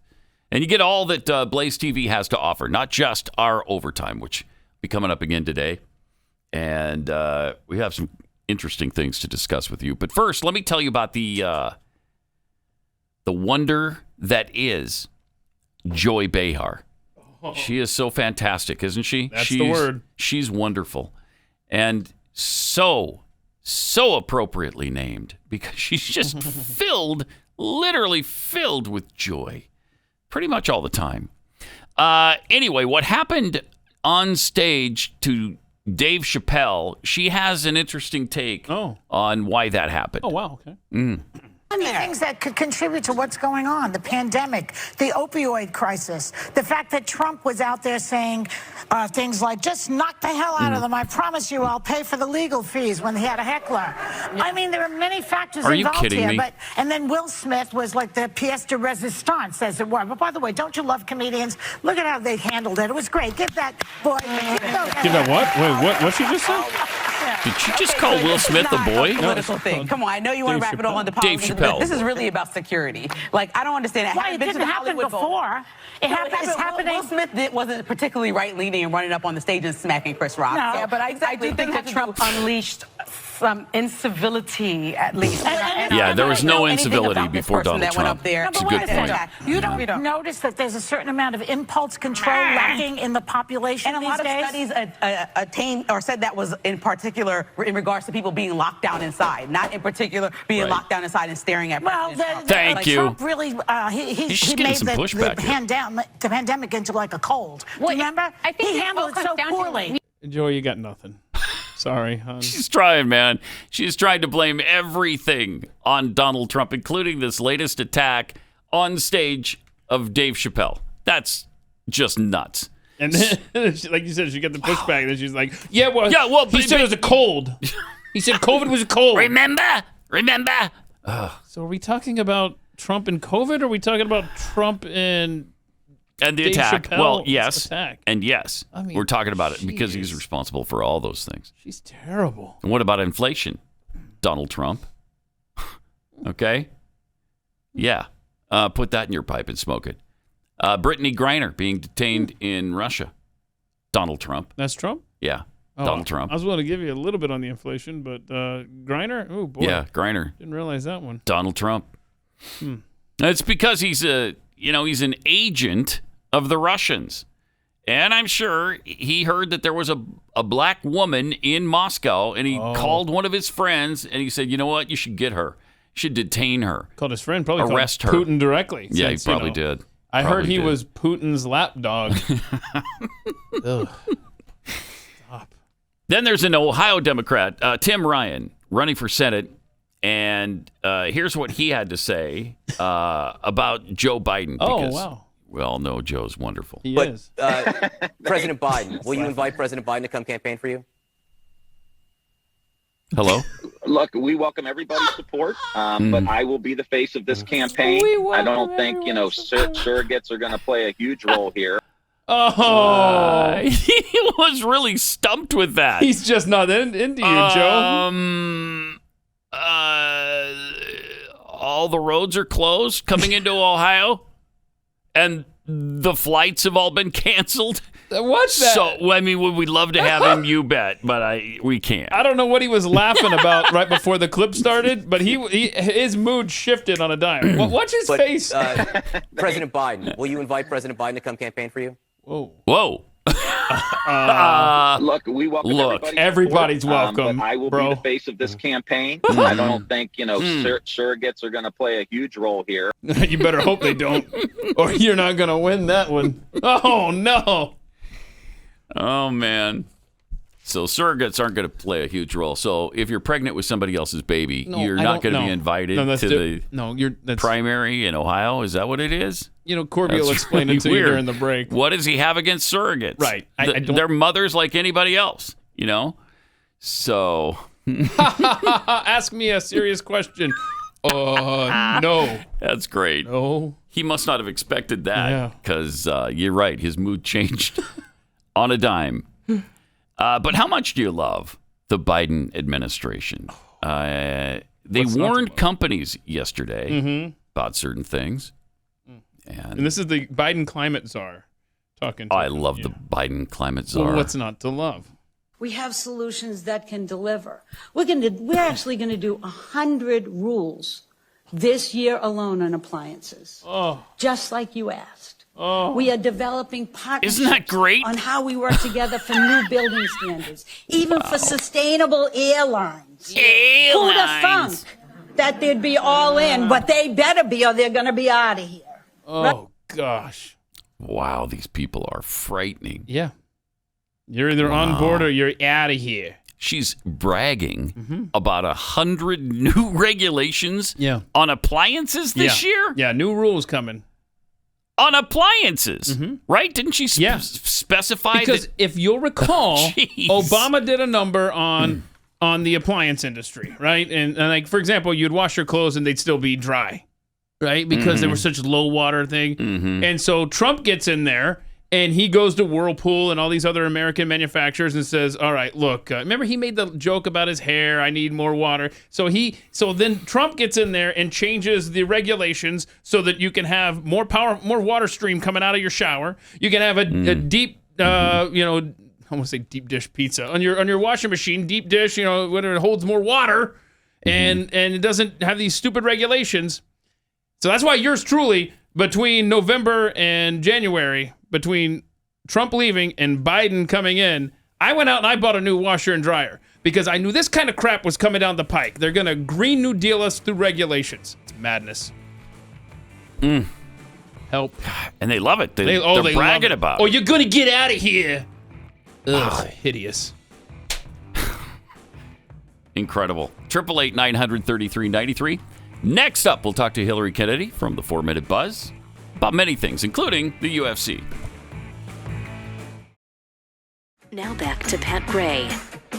Speaker 2: And you get all that Blaze TV has to offer, not just our overtime, which will be coming up again today. And we have some interesting things to discuss with you. But first, let me tell you about the wonder that is Joy Behar. She is so fantastic, isn't she?
Speaker 3: That's the word.
Speaker 2: She's wonderful. And so appropriately named, because she's just literally filled with joy pretty much all the time. Anyway, what happened on stage to Dave Chappelle, she has an interesting take on why that happened.
Speaker 3: Oh, wow. Okay.
Speaker 18: Many things that could contribute to what's going on, the pandemic, the opioid crisis, the fact that Trump was out there saying things like, just knock the hell out of them. I promise you I'll pay for the legal fees when he had a heckler. I mean, there are many factors involved here. But, and then Will Smith was like the pièce de résistance, as it were. But by the way, don't you love comedians? Look at how they handled it. It was great. Give that boy.
Speaker 3: Give that what? Wait, what she just said?
Speaker 2: Did she just call Will Smith a boy?
Speaker 19: Political thing. Come on, I know you want to wrap it all into
Speaker 2: Dave
Speaker 19: politics.
Speaker 2: Chappelle.
Speaker 19: This is really about security. Like, I don't understand it.
Speaker 18: Why, it didn't happen before. It's happening.
Speaker 19: Will Smith wasn't particularly right-leaning and running up on the stage and smacking Chris Rock.
Speaker 18: No,
Speaker 19: so,
Speaker 18: but I do think
Speaker 19: that Trump
Speaker 18: unleashed
Speaker 19: some incivility, at least.
Speaker 2: Yeah, there was no incivility before Donald Trump. That's a good point.
Speaker 18: You don't notice that there's a certain amount of impulse control lacking in the population
Speaker 19: and a lot of studies attained or said that was in particular in regards to people being locked down inside, not in particular being locked down inside and staring at.
Speaker 18: Well,
Speaker 2: thank you.
Speaker 18: Trump really he made the pandemic into like a cold. Remember?
Speaker 20: I think
Speaker 18: he handled it so poorly.
Speaker 3: Joy, you got nothing. Sorry, hon.
Speaker 2: She's trying, man. She's trying to blame everything on Donald Trump, including this latest attack on stage of Dave Chappelle. That's just nuts.
Speaker 3: And then, like you said, she got the pushback. Then she's like, well, he said it was a cold. He said COVID was a cold.
Speaker 2: Remember?
Speaker 3: So are we talking about Trump and COVID, or are we talking about Trump and
Speaker 2: the
Speaker 3: Dave
Speaker 2: attack?
Speaker 3: Chappelle's
Speaker 2: Well, yes.
Speaker 3: attack?
Speaker 2: And yes.
Speaker 3: I mean,
Speaker 2: we're talking about it because he's responsible for all those things.
Speaker 3: She's terrible.
Speaker 2: And what about inflation? Donald Trump. Okay? Yeah. Put that in your pipe and smoke it. Brittany Griner being detained in Russia. Donald Trump.
Speaker 3: That's Trump?
Speaker 2: Yeah.
Speaker 3: Oh,
Speaker 2: Donald Trump.
Speaker 3: I was willing to give you a little bit on the inflation, but Griner? Oh, boy.
Speaker 2: Yeah, Griner.
Speaker 3: Didn't realize that one.
Speaker 2: Donald Trump. It's because he's he's an agent of the Russians. And I'm sure he heard that there was a black woman in Moscow, and he called one of his friends, and he said, you know what, you should get her. You should detain her.
Speaker 3: Called his friend, probably
Speaker 2: arrest
Speaker 3: called
Speaker 2: her.
Speaker 3: Putin directly.
Speaker 2: Yeah,
Speaker 3: since,
Speaker 2: he probably did.
Speaker 3: I heard he was Putin's lapdog. Ugh. Stop.
Speaker 2: Then there's an Ohio Democrat, Tim Ryan, running for Senate. And here's what he had to say about Joe Biden. Because
Speaker 3: wow.
Speaker 2: We all know Joe's wonderful.
Speaker 3: He is.
Speaker 21: President Biden, will you invite President Biden to come campaign for you?
Speaker 2: Hello?
Speaker 22: Look, we welcome everybody's support, but I will be the face of this campaign. I don't think, surrogates are going to play a huge role here.
Speaker 2: He was really stumped with that.
Speaker 3: He's just not into you, Joe.
Speaker 2: All the roads are closed coming into Ohio, and the flights have all been canceled.
Speaker 3: What's that?
Speaker 2: So, I mean, would we love to have him? You bet, but we can't.
Speaker 3: I don't know what he was laughing about right before the clip started, but his mood shifted on a dime. Watch his face.
Speaker 21: President Biden, will you invite President Biden to come campaign for you?
Speaker 2: Whoa.
Speaker 22: Look, we welcome
Speaker 3: everybody's welcome.
Speaker 22: But I will be the face of this campaign. I don't think, surrogates are going to play a huge role here.
Speaker 3: You better hope they don't, or you're not going to win that one. Oh, no.
Speaker 2: Oh, man. So surrogates aren't going to play a huge role. So if you're pregnant with somebody else's baby, you're not going to be invited to the primary in Ohio? Is that what it is?
Speaker 3: Corby will explain it to you during the break.
Speaker 2: What does he have against surrogates?
Speaker 3: Right.
Speaker 2: They're mothers like anybody else, So.
Speaker 3: Ask me a serious question. No.
Speaker 2: That's great.
Speaker 3: No.
Speaker 2: He must not have expected that because you're right. His mood changed on a dime. But how much do you love the Biden administration? They warned companies yesterday about certain things.
Speaker 3: And this is the Biden climate czar talking to
Speaker 2: I love the Biden climate czar.
Speaker 3: Well, what's not to love?
Speaker 23: We have solutions that can deliver. We're actually going to do 100 rules this year alone on appliances. Just like you asked. We are developing partnerships
Speaker 2: Isn't that great?
Speaker 23: on how we work together for new building standards, even for sustainable airlines. Who'd have thunk that they'd be all in, but they better be or they're going to be out of here.
Speaker 3: Oh, gosh.
Speaker 2: Wow, these people are frightening.
Speaker 3: Yeah. You're either on board or you're out of here.
Speaker 2: She's bragging about 100 new regulations on appliances this year?
Speaker 3: Yeah, new rules coming.
Speaker 2: On appliances, right? Didn't she specify
Speaker 3: because if you'll recall, Obama did a number on the appliance industry, right? And like, for example, you'd wash your clothes and they'd still be dry, right? Because they were such low water thing. And so Trump gets in there and he goes to Whirlpool and all these other American manufacturers and says, all right, look, remember he made the joke about his hair, I need more water. So then Trump gets in there and changes the regulations so that you can have more water stream coming out of your shower. You can have a deep, I want to say deep dish pizza on your washing machine, deep dish, whether it holds more water and it doesn't have these stupid regulations. So that's why yours truly, between November and January, between Trump leaving and Biden coming in, I went out and I bought a new washer and dryer because I knew this kind of crap was coming down the pike. They're going to Green New Deal us through regulations. It's madness. Help.
Speaker 2: And they love it. They're bragging about it.
Speaker 3: Oh, you're going to get out of here. Ugh, hideous.
Speaker 2: Incredible. 888-900-3393. Next up, we'll talk to Hilary Kennedy from the 4-Minute Buzz about many things, including the UFC.
Speaker 1: Now back to Pat Gray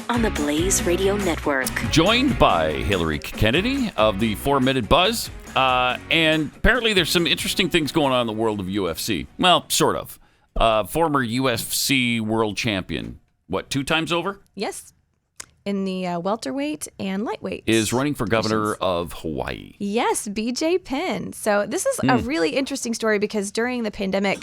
Speaker 1: on the Blaze Radio Network.
Speaker 2: Joined by Hilary Kennedy of the 4-Minute Buzz. And apparently there's some interesting things going on in the world of UFC. Well, sort of. Former UFC world champion, 2 times over?
Speaker 4: Yes. In the welterweight and lightweight.
Speaker 2: Is running for governor of Hawaii.
Speaker 4: Yes, BJ Penn. So this is a really interesting story because during the pandemic,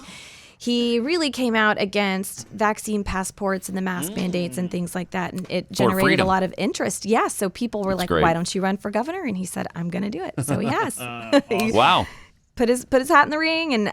Speaker 4: he really came out against vaccine passports and the mask mandates and things like that. And it generated a lot of interest. Yeah, so people were great. Why don't you run for governor? And he said, I'm going to do it. So he has.
Speaker 2: Wow.
Speaker 4: Put his hat in the ring. And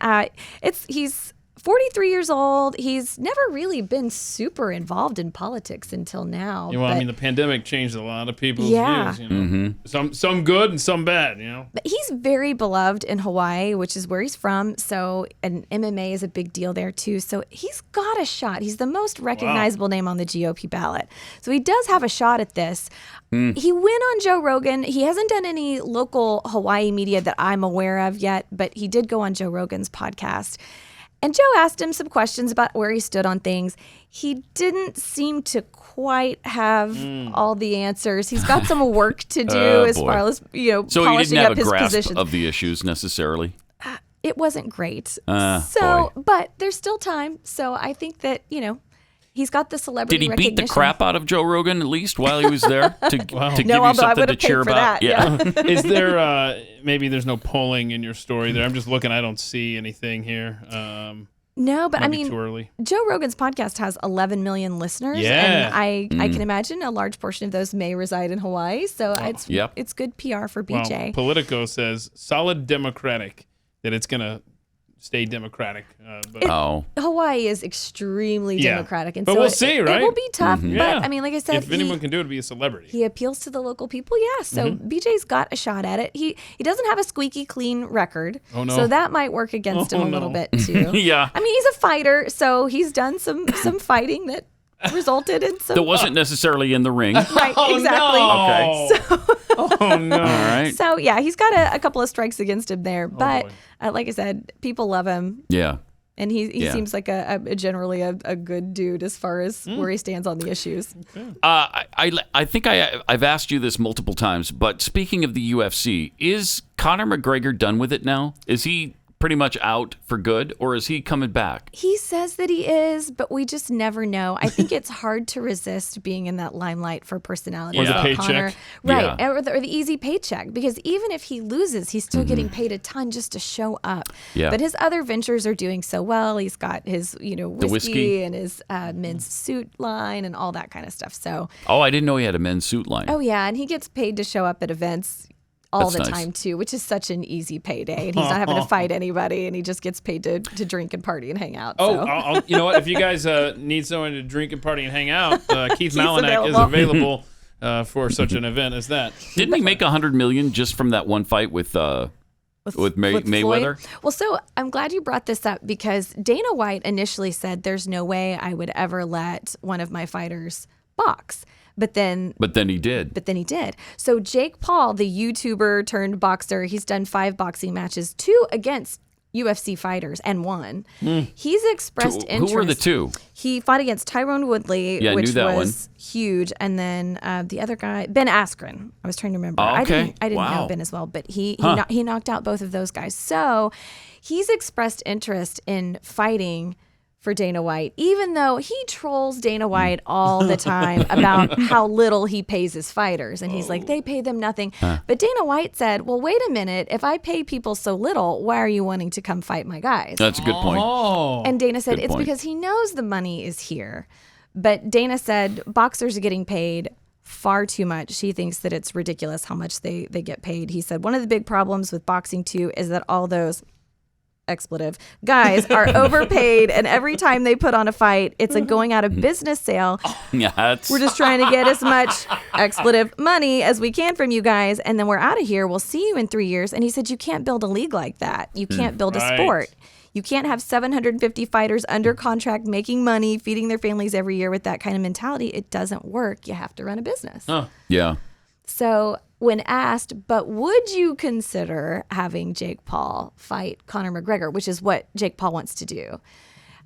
Speaker 4: he's 43 years old. He's never really been super involved in politics until now.
Speaker 3: Well, the pandemic changed a lot of people's views. Some good and some bad.
Speaker 4: But he's very beloved in Hawaii, which is where he's from. So, and MMA is a big deal there too. So he's got a shot. He's the most recognizable name on the GOP ballot. So he does have a shot at this. He went on Joe Rogan. He hasn't done any local Hawaii media that I'm aware of yet, but he did go on Joe Rogan's podcast. And Joe asked him some questions about where he stood on things. He didn't seem to quite have all the answers. He's got some work to do as far as,
Speaker 2: so
Speaker 4: polishing up his positions. So he didn't have a grasp
Speaker 2: of the issues necessarily?
Speaker 4: It wasn't great. But there's still time. So I think that, he's got the celebrity recognition.
Speaker 2: Did he beat the crap out of Joe Rogan at least while he was there to give you something to cheer about?
Speaker 4: That, yeah.
Speaker 3: Is there maybe there's no polling in your story there? I'm just looking. I don't see anything here.
Speaker 4: No, but
Speaker 3: too early.
Speaker 4: Joe Rogan's podcast has 11 million listeners, and I can imagine a large portion of those may reside in Hawaii. So it's good PR for BJ.
Speaker 3: Well, Politico says solid Democratic, that it's going to stay Democratic.
Speaker 4: Hawaii is extremely Democratic. And
Speaker 3: but
Speaker 4: so
Speaker 3: we'll see, right?
Speaker 4: It will be tough. But, like I said,
Speaker 3: if anyone can do it, it'd be a celebrity.
Speaker 4: He appeals to the local people, So BJ's got a shot at it. He doesn't have a squeaky clean record.
Speaker 3: Oh, no.
Speaker 4: So that might work against him a little bit, too.
Speaker 2: Yeah.
Speaker 4: He's a fighter, so he's done some fighting that resulted in some...
Speaker 2: That wasn't necessarily in the ring.
Speaker 4: Right, exactly.
Speaker 3: No.
Speaker 4: Okay.
Speaker 3: Oh, no.
Speaker 2: All right.
Speaker 4: So, he's got a couple of strikes against him there. But, like I said, people love him.
Speaker 2: Yeah.
Speaker 4: And he seems like a generally a good dude as far as where he stands on the issues.
Speaker 2: I think I've asked you this multiple times, but speaking of the UFC, is Conor McGregor done with it now? Is he pretty much out for good, or is he coming back?
Speaker 4: He says that he is, but we just never know. I think it's hard to resist being in that limelight for personality.
Speaker 3: Or the paycheck.
Speaker 4: Conor. Right, or the easy paycheck, because even if he loses, he's still getting paid a ton just to show up.
Speaker 2: Yeah.
Speaker 4: But his other ventures are doing so well. He's got his whiskey and his men's suit line and all that kind of stuff. So.
Speaker 2: Oh, I didn't know he had a men's suit line.
Speaker 4: Oh, yeah, and he gets paid to show up at events all
Speaker 2: That's
Speaker 4: the
Speaker 2: nice.
Speaker 4: time too, which is such an easy payday, and he's not having to fight anybody, and he just gets paid to drink and party and hang out.
Speaker 3: So. You know what? If you guys need someone to drink and party and hang out, Keith Malinak is available for such an event as that.
Speaker 2: Didn't he make $100 million just from that one fight with Mayweather?
Speaker 4: Well, so I'm glad you brought this up, because Dana White initially said there's no way I would ever let one of my fighters box. But then
Speaker 2: he did.
Speaker 4: So Jake Paul, the YouTuber turned boxer, he's done 5 boxing matches, 2 against UFC fighters and won. He's expressed interest.
Speaker 2: Who were the 2?
Speaker 4: He fought against Tyrone Woodley, which was huge, and then the other guy, Ben Askren. I was trying to remember.
Speaker 2: Oh, okay.
Speaker 4: I didn't know Ben as well, but he knocked out both of those guys. So he's expressed interest in fighting for Dana White, even though he trolls Dana White all the time about how little he pays his fighters. And he's like, they pay them nothing. But Dana White said, well, wait a minute. If I pay people so little, why are you wanting to come fight my guys?
Speaker 2: That's a good point.
Speaker 4: And Dana said, it's because he knows the money is here. But Dana said boxers are getting paid far too much. She thinks that it's ridiculous how much they get paid. He said one of the big problems with boxing too is that all those expletive guys are overpaid, and every time they put on a fight, it's a going out of business sale.
Speaker 2: Yeah,
Speaker 4: we're just trying to get as much expletive money as we can from you guys, and then we're out of here. We'll see you in 3 years. And he said you can't build a league like that. You can't build a sport. You can't have 750 fighters under contract making money, feeding their families every year with that kind of mentality. It doesn't work. You have to run a business.
Speaker 2: Yeah.
Speaker 4: So when asked, but would you consider having Jake Paul fight Conor McGregor, which is what Jake Paul wants to do?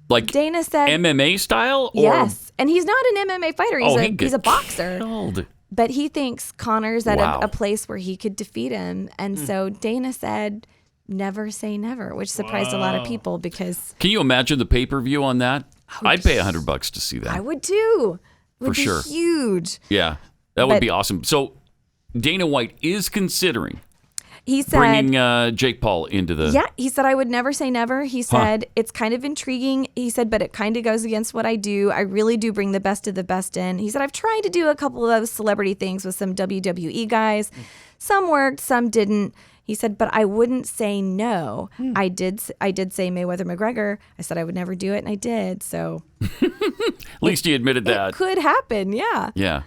Speaker 2: Like
Speaker 4: Dana said,
Speaker 2: MMA style? Or?
Speaker 4: Yes. And he's not an MMA fighter. He's a boxer.
Speaker 2: Killed.
Speaker 4: But he thinks Conor's at a place where he could defeat him. And so Dana said, never say never, which surprised a lot of people because...
Speaker 2: Can you imagine the pay-per-view on that? I'd pay $100 to see that.
Speaker 4: I would too. It would
Speaker 2: For
Speaker 4: be
Speaker 2: sure.
Speaker 4: huge.
Speaker 2: Yeah, that would be awesome. So Dana White is considering
Speaker 4: he said,
Speaker 2: bringing Jake Paul into the...
Speaker 4: Yeah, he said, I would never say never. He said, it's kind of intriguing. He said, but it kind of goes against what I do. I really do bring the best of the best in. He said, I've tried to do a couple of those celebrity things with some WWE guys. Some worked, some didn't. He said, but I wouldn't say no. I did say Mayweather McGregor. I said I would never do it, and I did. So
Speaker 2: at least he admitted that.
Speaker 4: It could happen, yeah.
Speaker 2: Yeah.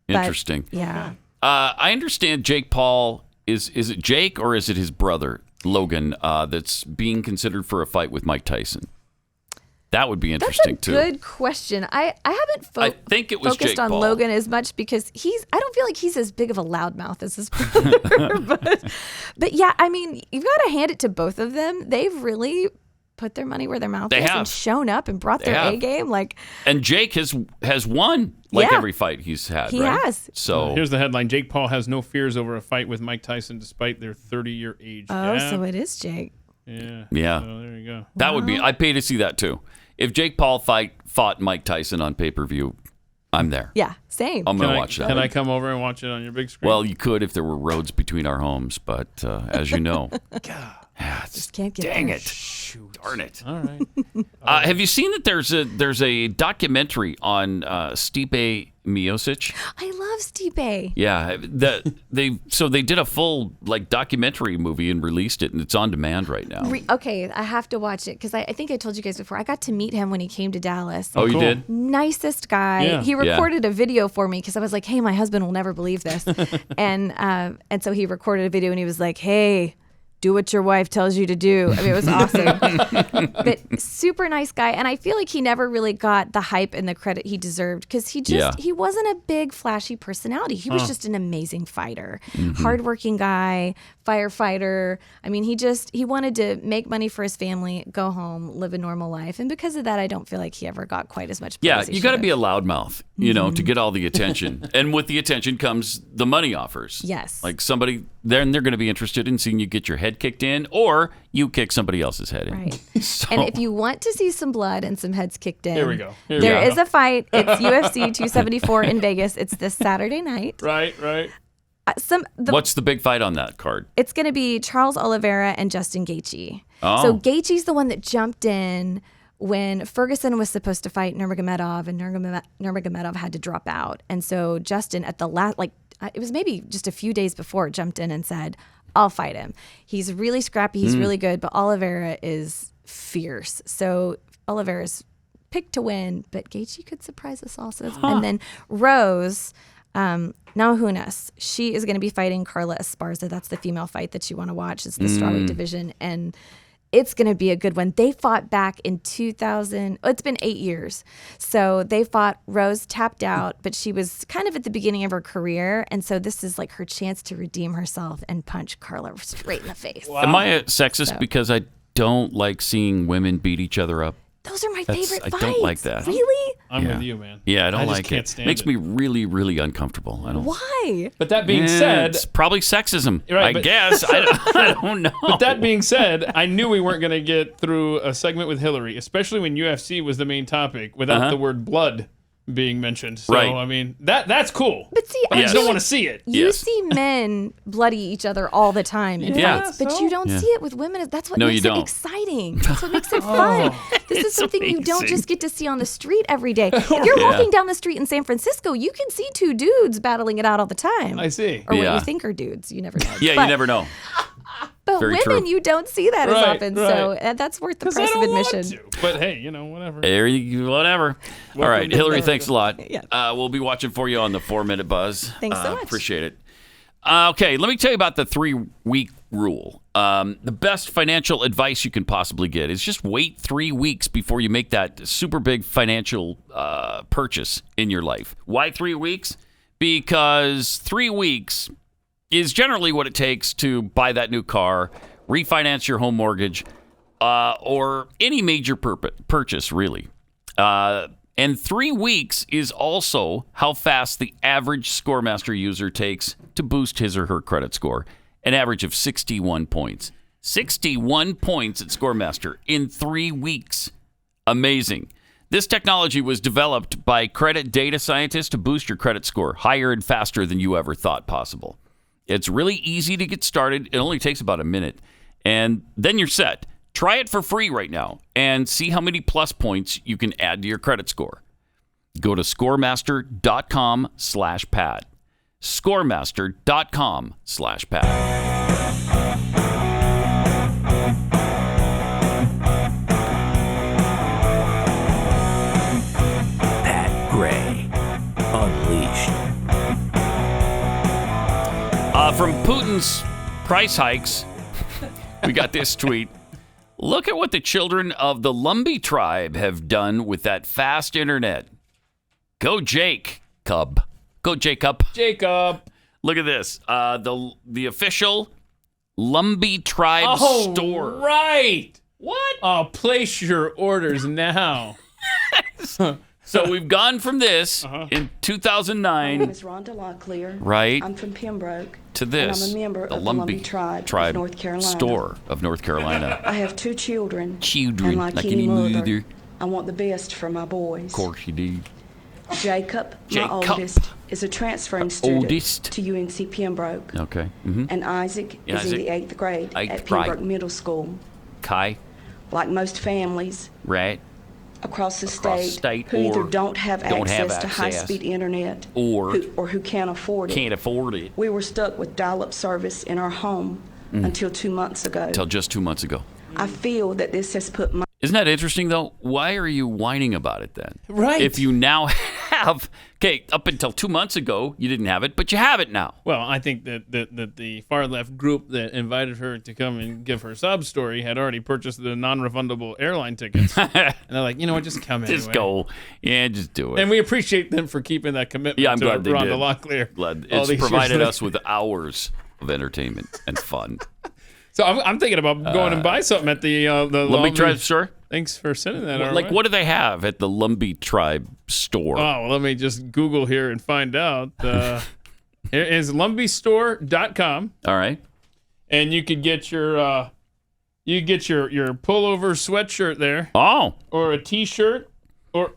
Speaker 2: Interesting.
Speaker 4: But, yeah.
Speaker 2: I understand Jake Paul, is it Jake or is it his brother, Logan, that's being considered for a fight with Mike Tyson? That would be interesting, too.
Speaker 4: That's a good question. I haven't
Speaker 2: I think it was
Speaker 4: focused
Speaker 2: Jake
Speaker 4: on
Speaker 2: Paul.
Speaker 4: Logan as much because I don't feel like he's as big of a loudmouth as his brother. but yeah, I mean, you've got to hand it to both of them. They've really put their money where their mouth is and shown up and brought their A game.
Speaker 2: And Jake has won every fight he's had.
Speaker 4: He has.
Speaker 2: So
Speaker 3: here's the headline: Jake Paul has no fears over a fight with Mike Tyson despite their 30-year age
Speaker 4: Oh,
Speaker 3: gap.
Speaker 4: so it is Jake.
Speaker 3: Yeah.
Speaker 2: Yeah.
Speaker 3: So there you go.
Speaker 2: That would be. I'd pay to see that too. If Jake Paul fought Mike Tyson on pay-per-view, I'm there.
Speaker 4: Yeah, same.
Speaker 2: I'm going to watch that.
Speaker 3: Can I come over and watch it on your big screen?
Speaker 2: Well, you could if there were roads between our homes, but as you know,
Speaker 4: just can't get
Speaker 2: dang
Speaker 4: there.
Speaker 2: it. Shoot. Darn it.
Speaker 3: All right.
Speaker 2: Have you seen that there's a documentary on Stipe Miocic?
Speaker 4: I love Stipe.
Speaker 2: Yeah, they did a full documentary movie and released it, and it's on demand right now.
Speaker 4: Okay, I have to watch it because I think I told you guys before. I got to meet him when he came to Dallas.
Speaker 2: Oh, you did?
Speaker 4: Nicest guy.
Speaker 2: Yeah.
Speaker 4: He recorded a video for me because I was like, "Hey, my husband will never believe this," and so he recorded a video and he was like, "Hey, do what your wife tells you to do." I mean, it was awesome. But super nice guy. And I feel like he never really got the hype and the credit he deserved because he wasn't a big flashy personality. He was just an amazing fighter, hardworking guy, firefighter. I mean, he wanted to make money for his family, go home, live a normal life. And because of that, I don't feel like he ever got quite as much praise.
Speaker 2: Yeah, you got to be a loudmouth, to get all the attention. And with the attention comes the money offers.
Speaker 4: Yes.
Speaker 2: Like somebody, they're going to be interested in seeing you get your head kicked in, or you kick somebody else's head in.
Speaker 4: Right.
Speaker 2: So,
Speaker 4: and if you want to see some blood and some heads kicked in,
Speaker 3: Here we go.
Speaker 4: There is a fight. It's UFC 274 in Vegas. It's this Saturday night.
Speaker 3: Right.
Speaker 2: what's the big fight on that card?
Speaker 4: It's going to be Charles Oliveira and Justin Gaethje.
Speaker 2: Oh.
Speaker 4: So Gaethje's the one that jumped in when Ferguson was supposed to fight Nurmagomedov, and Nurmagomedov had to drop out. And so Justin, at the last, it was maybe just a few days before, jumped in and said, I'll fight him. He's really scrappy. He's really good, but Oliveira is fierce. So Oliveira's picked to win, but Gaethje could surprise us also. And then Rose Namajunas, she is going to be fighting Carla Esparza. That's the female fight that you want to watch. It's the strawweight division, and it's going to be a good one. They fought back in 2000. Oh, it's been 8 years. So they fought. Rose tapped out, but she was kind of at the beginning of her career. And so this is like her chance to redeem herself and punch Carla straight in the face.
Speaker 2: Wow. Am I a sexist because I don't like seeing women beat each other up?
Speaker 4: Those are my favorite fights.
Speaker 2: I don't like that.
Speaker 4: Really?
Speaker 3: I'm with you, man.
Speaker 2: Yeah, I don't
Speaker 3: just
Speaker 2: like
Speaker 3: can't
Speaker 2: it.
Speaker 3: Stand
Speaker 2: Makes me really, really uncomfortable. I don't.
Speaker 4: Why?
Speaker 3: But that being said,
Speaker 2: it's probably sexism.
Speaker 3: Right,
Speaker 2: I guess. I don't know.
Speaker 3: But that being said, I knew we weren't going to get through a segment with Hilary, especially when UFC was the main topic, without the word blood. being mentioned. So,
Speaker 2: Right.
Speaker 3: I mean, that's cool.
Speaker 4: But see,
Speaker 3: I just don't want to see it.
Speaker 4: You see men bloody each other all the time in
Speaker 3: Yeah.
Speaker 4: fights, but you don't see it with women. That's what
Speaker 2: No,
Speaker 4: makes
Speaker 2: you
Speaker 4: it
Speaker 2: don't.
Speaker 4: exciting. That's what makes it fun. This is something you don't
Speaker 2: amazing.
Speaker 4: just get to see on the street every day. If you're
Speaker 2: Yeah.
Speaker 4: walking down the street in San Francisco, you can see two dudes battling it out all the time.
Speaker 3: I see.
Speaker 4: Or what
Speaker 2: Yeah.
Speaker 4: you think are dudes. You never know.
Speaker 2: Yeah,
Speaker 4: But-
Speaker 2: you never know.
Speaker 4: But
Speaker 2: Very
Speaker 4: women,
Speaker 2: true.
Speaker 4: you don't see that as
Speaker 3: Right,
Speaker 4: often.
Speaker 3: right.
Speaker 4: So that's worth the
Speaker 3: 'Cause I
Speaker 4: price of
Speaker 3: don't want
Speaker 4: admission.
Speaker 3: to. But hey, whatever.
Speaker 2: Whatever. All right,
Speaker 3: to
Speaker 2: Hillary,
Speaker 3: Florida.
Speaker 2: thanks a lot.
Speaker 4: Yeah.
Speaker 2: We'll be watching for you on the 4-minute buzz.
Speaker 4: Thanks so much.
Speaker 2: Appreciate it. Okay, let me tell you about the 3-week rule. The best financial advice you can possibly get is just wait 3 weeks before you make that super big financial purchase in your life. Why 3 weeks? Because 3 weeks is generally what it takes to buy that new car, refinance your home mortgage, or any major purchase, really. And 3 weeks is also how fast the average Scoremaster user takes to boost his or her credit score, an average of 61 points. 61 points at Scoremaster in 3 weeks. Amazing. This technology was developed by credit data scientists to boost your credit score higher and faster than you ever thought possible. It's really easy to get started. It only takes about a minute. And then you're set. Try it for free right now and see how many plus points you can add to your credit score. Go to scoremaster.com/Pat. Scoremaster.com/Pat.
Speaker 15: Pat Gray Unleashed.
Speaker 2: From Putin's price hikes, we got this tweet. Look at what the children of the Lumbee tribe have done with that fast internet. Go Jake, Cub. Go Jacob.
Speaker 3: Jacob.
Speaker 2: Look at this. The official Lumbee tribe store.
Speaker 3: Right. What? Oh, place your orders now.
Speaker 2: So we've gone from this in 2009.
Speaker 6: My name is Rhonda Locklear.
Speaker 2: Right.
Speaker 6: I'm from Pembroke.
Speaker 2: To this.
Speaker 6: And I'm a member
Speaker 2: the
Speaker 6: of the Lumbee tribe of North Carolina.
Speaker 2: store of North Carolina.
Speaker 6: I have 2 children.
Speaker 2: Children,
Speaker 6: and like
Speaker 2: any
Speaker 6: mother,
Speaker 2: mother.
Speaker 6: I want the best for my boys.
Speaker 2: Of course you do.
Speaker 6: Jacob, my
Speaker 2: Jacob.
Speaker 6: oldest, is a transferring student
Speaker 2: Oldest.
Speaker 6: to UNC Pembroke.
Speaker 2: Okay. Mm-hmm.
Speaker 6: And Isaac is in the 8th grade at Pembroke Middle School.
Speaker 2: Kai.
Speaker 6: Like most families
Speaker 2: Right.
Speaker 6: across the
Speaker 2: Across
Speaker 6: state,
Speaker 2: the
Speaker 6: who
Speaker 2: state
Speaker 6: either
Speaker 2: or
Speaker 6: don't have
Speaker 2: don't have
Speaker 6: access to
Speaker 2: access.
Speaker 6: high-speed internet
Speaker 2: Or
Speaker 6: who can't afford it.
Speaker 2: Can't afford it.
Speaker 6: We were stuck with dial-up service in our home until 2 months ago.
Speaker 2: Until just 2 months ago.
Speaker 6: I feel that this has put my
Speaker 2: Isn't that interesting, though? Why are you whining about it then?
Speaker 3: Right.
Speaker 2: If you now have, okay, up until 2 months ago, you didn't have it, but you have it now.
Speaker 3: Well, I think that the far left group that invited her to come and give her sob story had already purchased the non-refundable airline tickets. And they're like, you know what, just come anyway.
Speaker 2: Just go. Yeah, just do it.
Speaker 3: And we appreciate them for keeping that commitment
Speaker 2: Yeah, I'm
Speaker 3: to
Speaker 2: glad they
Speaker 3: Rhonda
Speaker 2: did.
Speaker 3: Locklear.
Speaker 2: Glad
Speaker 3: all
Speaker 2: it's
Speaker 3: these years
Speaker 2: provided
Speaker 3: later.
Speaker 2: us with hours of entertainment and fun.
Speaker 3: So I'm thinking about going and buy something at the
Speaker 2: Lumbee Tribe store?
Speaker 3: Thanks for sending that. our
Speaker 2: Like,
Speaker 3: way.
Speaker 2: what do they have at the Lumbee Tribe store?
Speaker 3: Oh, well, let me just Google here and find out. Here is lumbeestore.com.
Speaker 2: All right.
Speaker 3: And you could get your pullover sweatshirt there.
Speaker 2: Oh.
Speaker 3: Or a t-shirt. Or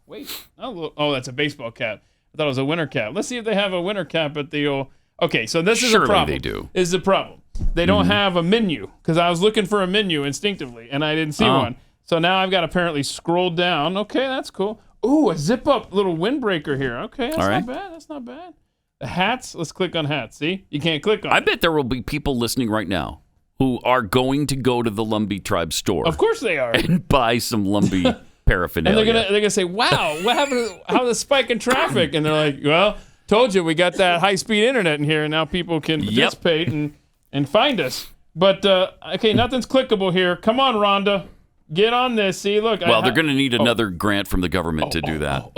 Speaker 3: that's a baseball cap. I thought it was a winter cap. Let's see if they have a winter cap at the old. Okay, so this is
Speaker 2: Surely
Speaker 3: a problem.
Speaker 2: they do.
Speaker 3: This is the problem. They don't have a menu because I was looking for a menu instinctively and I didn't see one. So now I've got to apparently scroll down. Okay, that's cool. Ooh, a zip-up little windbreaker here. Okay, that's not bad. That's not bad. The hats. Let's click on hats. See, you can't click on.
Speaker 2: I bet there will be people listening right now who are going to go to the Lumbee Tribe store.
Speaker 3: Of course they are.
Speaker 2: And buy some Lumbee paraphernalia.
Speaker 3: And they're gonna say, "Wow, what happened? How the spike in traffic?" And they're like, "Well, told you we got that high-speed internet in here, and now people can participate and find us." But okay, nothing's clickable here. Come on, Rhonda, get on this. See, look.
Speaker 2: Well, they're going to need another grant from the government to do that.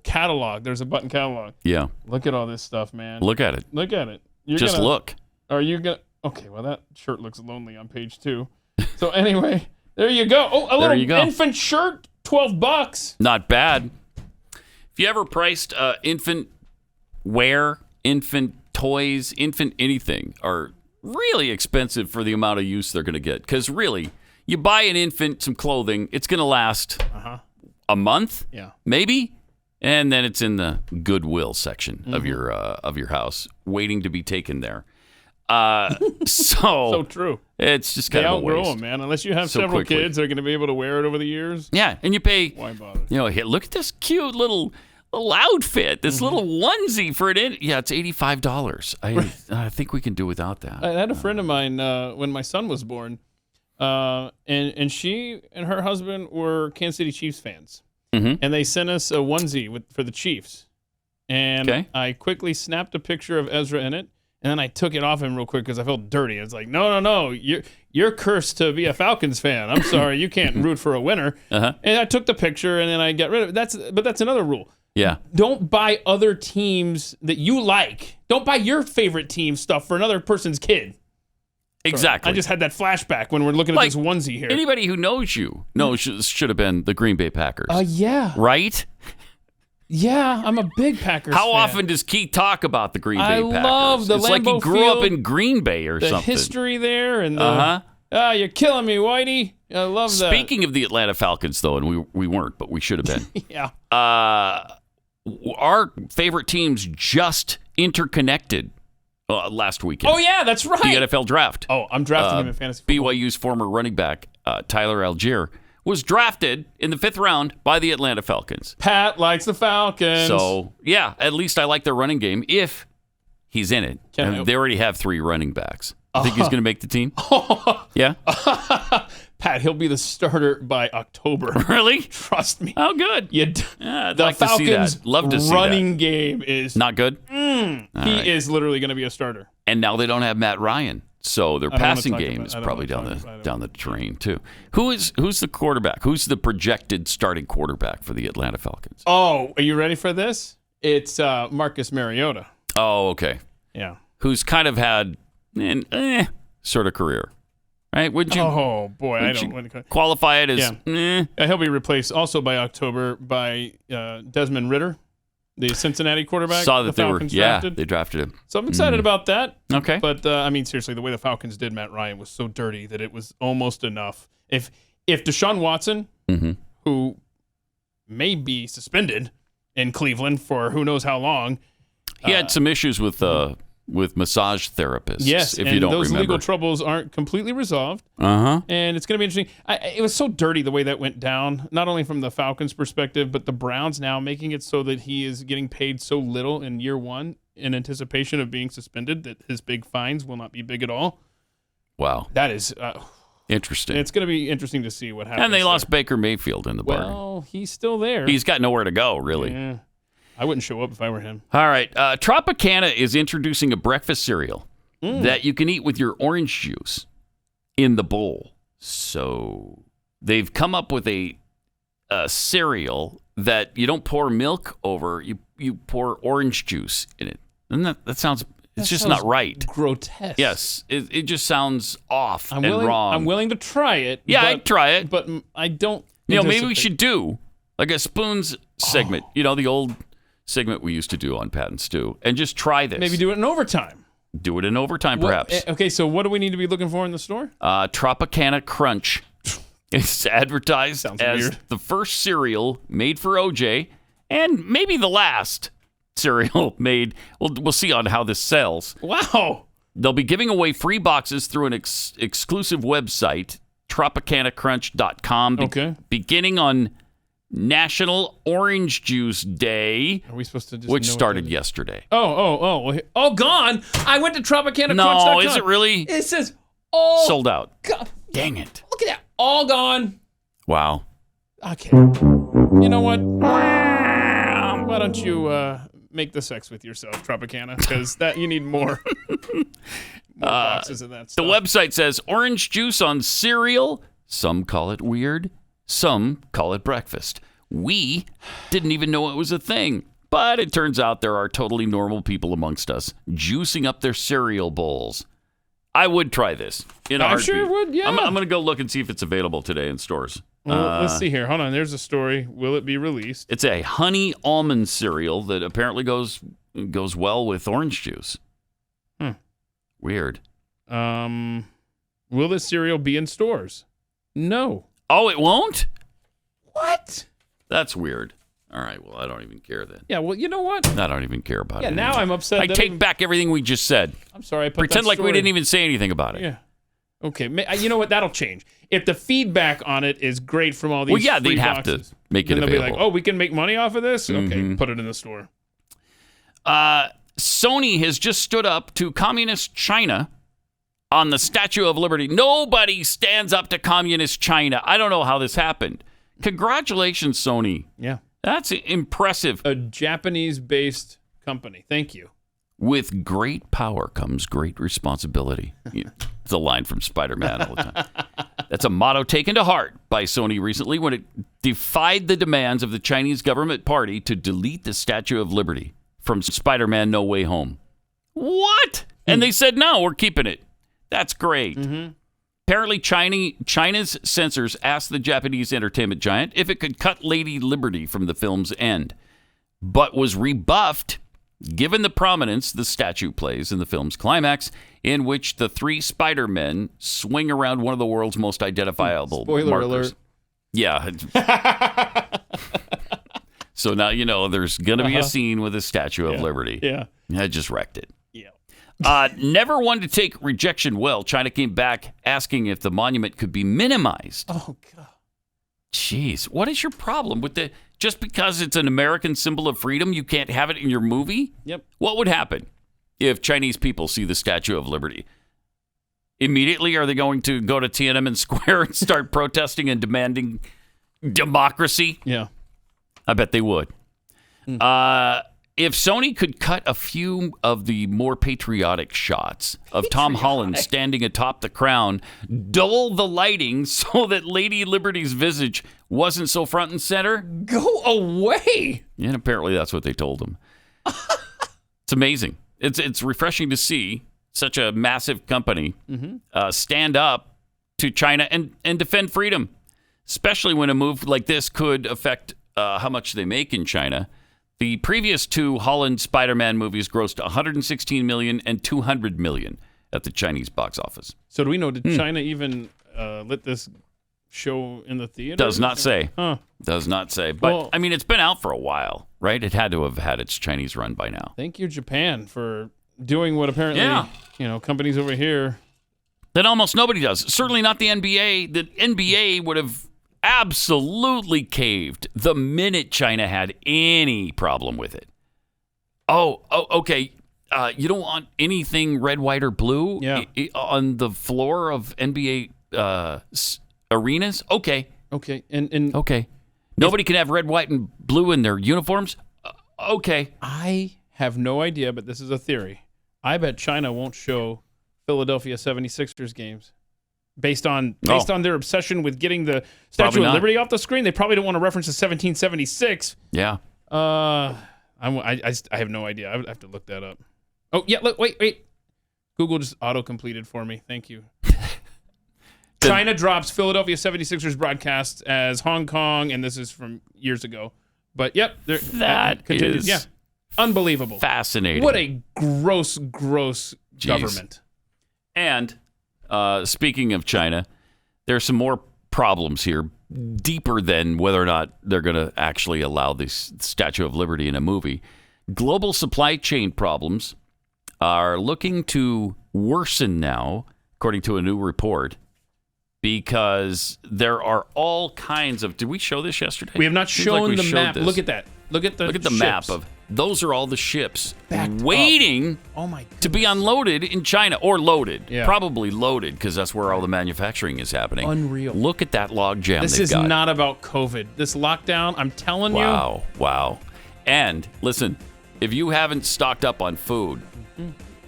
Speaker 3: Catalog. There's a button catalog.
Speaker 2: Yeah.
Speaker 3: Look at all this stuff, man.
Speaker 2: Look at it.
Speaker 3: Look at it.
Speaker 2: Just look.
Speaker 3: Are you gonna? Okay, well that shirt looks lonely on page 2. So anyway, there you go. Oh, a little infant shirt, $12.
Speaker 2: Not bad. If you ever priced infant wear, infant toys, infant anything are really expensive for the amount of use they're going to get. Because really, you buy an infant some clothing, it's going to last a month, maybe, And then it's in the Goodwill section of your house, waiting to be taken there.
Speaker 3: So true.
Speaker 2: It's just
Speaker 3: They
Speaker 2: kind of a
Speaker 3: outgrow
Speaker 2: waste.
Speaker 3: them, man. Unless you have
Speaker 2: So
Speaker 3: several
Speaker 2: quickly.
Speaker 3: kids, they're going to be able to wear it over the years.
Speaker 2: Yeah, and you pay.
Speaker 3: Why bother?
Speaker 2: Hey, look at this cute little outfit, this little onesie for it. Yeah, it's $85. I think we can do without that.
Speaker 3: I had a friend of mine when my son was born, and she and her husband were Kansas City Chiefs fans, and they sent us a onesie for the Chiefs, and I quickly snapped a picture of Ezra in it, and then I took it off him real quick because I felt dirty. I was like, no, you're cursed to be a Falcons fan. I'm sorry, you can't root for a winner. And I took the picture, and then I got rid of it. But that's another rule.
Speaker 2: Yeah.
Speaker 3: Don't buy other teams that you like. Don't buy your favorite team stuff for another person's kid.
Speaker 2: Exactly.
Speaker 3: I just had that flashback when we're looking at this onesie here.
Speaker 2: Anybody who knows you knows should have been the Green Bay Packers.
Speaker 3: Yeah.
Speaker 2: Right?
Speaker 3: Yeah, I'm a big Packers
Speaker 2: How
Speaker 3: fan.
Speaker 2: often does Keith talk about the Green Bay Packers?
Speaker 3: I love the
Speaker 2: It's like he
Speaker 3: Lambeau
Speaker 2: grew up
Speaker 3: Field,
Speaker 2: in Green Bay or
Speaker 3: the
Speaker 2: something.
Speaker 3: history there and the you're killing me, Whitey. I love that.
Speaker 2: Speaking of the Atlanta Falcons, though, and we weren't, but we should have been.
Speaker 3: Yeah.
Speaker 2: Our favorite teams just interconnected last weekend.
Speaker 3: Oh, yeah, that's right.
Speaker 2: The NFL draft.
Speaker 3: Oh, I'm drafting him in fantasy football.
Speaker 2: BYU's former running back, Tyler Algier, was drafted in the 5th round by the Atlanta Falcons.
Speaker 3: Pat likes the Falcons.
Speaker 2: So, yeah, at least I like their running game if he's in it. And they already have 3 running backs. I think he's going to make the team. Yeah?
Speaker 3: Pat, he'll be the starter by October.
Speaker 2: Really?
Speaker 3: Trust me.
Speaker 2: Oh, good.
Speaker 3: The
Speaker 2: like to see
Speaker 3: Falcons'
Speaker 2: that. Love to see
Speaker 3: running game is
Speaker 2: not good.
Speaker 3: He is literally going to be a starter.
Speaker 2: And now they don't have Matt Ryan, so their
Speaker 3: I don't wanna
Speaker 2: passing
Speaker 3: talk
Speaker 2: game
Speaker 3: about-
Speaker 2: is
Speaker 3: I don't
Speaker 2: probably
Speaker 3: wanna
Speaker 2: down the drain too. Who's the quarterback? Who's the projected starting quarterback for the Atlanta Falcons?
Speaker 3: Oh, are you ready for this? It's Marcus Mariota.
Speaker 2: Oh, okay.
Speaker 3: Yeah.
Speaker 2: Who's kind of had an sort of career, right? Would you?
Speaker 3: Oh boy, I don't
Speaker 2: want to qualify it as.
Speaker 3: He'll be replaced also by October by Desmond Ridder, the Cincinnati quarterback.
Speaker 2: Saw that
Speaker 3: the
Speaker 2: they
Speaker 3: Falcons
Speaker 2: were.
Speaker 3: drafted.
Speaker 2: Yeah, they drafted him.
Speaker 3: So I'm excited about that.
Speaker 2: Okay.
Speaker 3: But I mean, seriously, the way the Falcons did Matt Ryan was so dirty that it was almost enough. If Deshaun Watson, who may be suspended in Cleveland for who knows how long,
Speaker 2: he had some issues with massage therapists.
Speaker 3: Yes,
Speaker 2: if
Speaker 3: and
Speaker 2: you don't
Speaker 3: those
Speaker 2: remember.
Speaker 3: legal troubles aren't completely resolved. And it's going to be interesting. It was so dirty the way that went down, not only from the Falcons' perspective, but the Browns now making it so that he is getting paid so little in year one in anticipation of being suspended that his big fines will not be big at all.
Speaker 2: Wow.
Speaker 3: That is
Speaker 2: interesting.
Speaker 3: It's going to be interesting to see what happens.
Speaker 2: And they lost Baker Mayfield in the bargain.
Speaker 3: Well, he's still there.
Speaker 2: He's got nowhere to go, really.
Speaker 3: Yeah. I wouldn't show up if I were him.
Speaker 2: All right. Tropicana is introducing a breakfast cereal that you can eat with your orange juice in the bowl. So they've come up with a cereal that you don't pour milk over. You pour orange juice in it. And that sounds... It's just not right.
Speaker 3: Grotesque.
Speaker 2: Yes. It just sounds off and
Speaker 3: willing,
Speaker 2: wrong.
Speaker 3: I'm willing to try it.
Speaker 2: Yeah, I'd try it.
Speaker 3: But I don't...
Speaker 2: maybe we should do like a spoons segment. The old... segment we used to do on Pat and Stu, and just try this.
Speaker 3: Maybe do it in overtime.
Speaker 2: Do it in overtime, perhaps.
Speaker 3: Okay, so what do we need to be looking for in the store?
Speaker 2: Tropicana Crunch. It's advertised as
Speaker 3: weird.
Speaker 2: the first cereal made for OJ, and maybe the last cereal made. We'll see on how this sells.
Speaker 3: Wow.
Speaker 2: They'll be giving away free boxes through an exclusive website, TropicanaCrunch.com, beginning on National Orange Juice Day,
Speaker 3: Are we supposed to just
Speaker 2: which
Speaker 3: know what
Speaker 2: started
Speaker 3: that is?
Speaker 2: yesterday.
Speaker 3: Oh, gone. I went to TropicanaCrunch.com.
Speaker 2: No, is it really?
Speaker 3: It says all
Speaker 2: sold out.
Speaker 3: God.
Speaker 2: Dang it.
Speaker 3: Look at that. All gone.
Speaker 2: Wow.
Speaker 3: Okay. You know what? Why don't you make the sex with yourself, Tropicana? Because that you need more. Boxes of that stuff.
Speaker 2: The website says orange juice on cereal. Some call it weird. Some call it breakfast. We didn't even know it was a thing. But it turns out there are totally normal people amongst us juicing up their cereal bowls. I would try this in a heartbeat.
Speaker 3: sure would, yeah.
Speaker 2: I'm going to go look and see if it's available today in stores.
Speaker 3: Well, let's see here. Hold on. There's a story. Will it be released?
Speaker 2: It's a honey almond cereal that apparently goes well with orange juice. Weird.
Speaker 3: Will this cereal be in stores? No.
Speaker 2: Oh, it won't?
Speaker 3: What?
Speaker 2: That's weird. All right, well, I don't even care then.
Speaker 3: Yeah, well, you know what?
Speaker 2: I don't even care about it.
Speaker 3: Yeah, now
Speaker 2: anymore.
Speaker 3: I'm upset.
Speaker 2: I take back everything we just said.
Speaker 3: I'm sorry. I put
Speaker 2: Pretend
Speaker 3: that
Speaker 2: like we
Speaker 3: story-
Speaker 2: didn't even say anything about it.
Speaker 3: Yeah. Okay. You know what? That'll change. If the feedback on it is great from all these
Speaker 2: Well, yeah,
Speaker 3: free
Speaker 2: they'd have
Speaker 3: boxes,
Speaker 2: to make it
Speaker 3: then they'll
Speaker 2: available.
Speaker 3: be like, oh, we can make money off of this? Okay, put it in the store.
Speaker 2: Sony has just stood up to communist China on the Statue of Liberty. Nobody stands up to communist China. I don't know how this happened. Congratulations, Sony.
Speaker 3: Yeah.
Speaker 2: That's impressive.
Speaker 3: A Japanese-based company. Thank you.
Speaker 2: With great power comes great responsibility. It's a line from Spider-Man all the time. That's a motto taken to heart by Sony recently when it defied the demands of the Chinese government party to delete the Statue of Liberty from Spider-Man No Way Home. What? And they said, no, we're keeping it. That's great. Apparently, China's censors asked the Japanese entertainment giant if it could cut Lady Liberty from the film's end, but was rebuffed given the prominence the statue plays in the film's climax, in which the three Spider-Men swing around one of the world's most identifiable
Speaker 3: Spoiler
Speaker 2: markers.
Speaker 3: alert.
Speaker 2: Yeah. So now you know there's going to be a scene with a Statue of Liberty.
Speaker 3: Yeah.
Speaker 2: I just wrecked it.
Speaker 3: Yeah.
Speaker 2: Never one to take rejection well. China came back asking if the monument could be minimized.
Speaker 3: Oh, God.
Speaker 2: Jeez, what is your problem with the... Just because it's an American symbol of freedom, you can't have it in your movie?
Speaker 3: Yep.
Speaker 2: What would happen if Chinese people see the Statue of Liberty? Immediately, are they going to go to Tiananmen Square and start protesting and demanding democracy?
Speaker 3: Yeah.
Speaker 2: I bet they would. If Sony could cut a few of the more patriotic shots of Tom Holland standing atop the crown, dull the lighting so that Lady Liberty's visage wasn't so front and center.
Speaker 3: Go away.
Speaker 2: And apparently that's what they told him. It's amazing. It's refreshing to see such a massive company stand up to China and defend freedom, especially when a move like this could affect how much they make in China. The previous two Holland Spider-Man movies grossed $116 million and $200 million at the Chinese box office.
Speaker 3: So do we know, did China even let this show in the theater?
Speaker 2: Does not say.
Speaker 3: Huh.
Speaker 2: Does not say. But,
Speaker 3: Well-
Speaker 2: I mean, it's been out for a while, right? It had to have had its Chinese run by now.
Speaker 3: Thank you, Japan, for doing what apparently, companies over here.
Speaker 2: That almost nobody does. Certainly not the NBA. The NBA would have absolutely caved the minute China had any problem with it. Oh, okay. You don't want anything red, white, or blue on the floor of NBA arenas? Okay.
Speaker 3: Okay. And
Speaker 2: okay. Nobody can have red, white, and blue in their uniforms? Okay.
Speaker 3: I have no idea, but this is a theory. I bet China won't show Philadelphia 76ers games. Based on their obsession with getting the Statue of Liberty off the screen, they probably don't want to reference the 1776.
Speaker 2: Yeah.
Speaker 3: I have no idea. I would have to look that up. Oh yeah, look, wait. Google just auto-completed for me. Thank you. China drops Philadelphia 76ers broadcasts as Hong Kong, and this is from years ago. But yep,
Speaker 2: that is
Speaker 3: unbelievable,
Speaker 2: fascinating.
Speaker 3: What a gross government.
Speaker 2: And speaking of China, there's some more problems here, deeper than whether or not they're going to actually allow this Statue of Liberty in a movie. Global supply chain problems are looking to worsen now, according to a new report, because there are all kinds of... Did we show this yesterday?
Speaker 3: We have not shown the map.
Speaker 2: This.
Speaker 3: Look at that. Look at the
Speaker 2: map of... Those are all the ships
Speaker 3: Backed
Speaker 2: waiting
Speaker 3: Oh my
Speaker 2: to be unloaded in China, or loaded.
Speaker 3: Yeah.
Speaker 2: Probably loaded, because that's where all the manufacturing is happening.
Speaker 3: Unreal.
Speaker 2: Look at that log jam
Speaker 3: This
Speaker 2: they've
Speaker 3: is
Speaker 2: got.
Speaker 3: not about COVID. This lockdown, I'm telling you.
Speaker 2: Wow. And listen, if you haven't stocked up on food,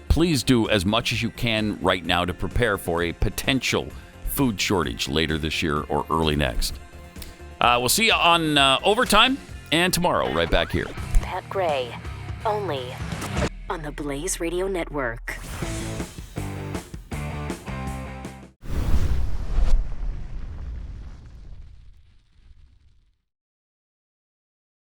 Speaker 2: please do as much as you can right now to prepare for a potential food shortage later this year or early next. We'll see you on Overtime and tomorrow right back here.
Speaker 1: Pat Gray, only on the Blaze Radio Network.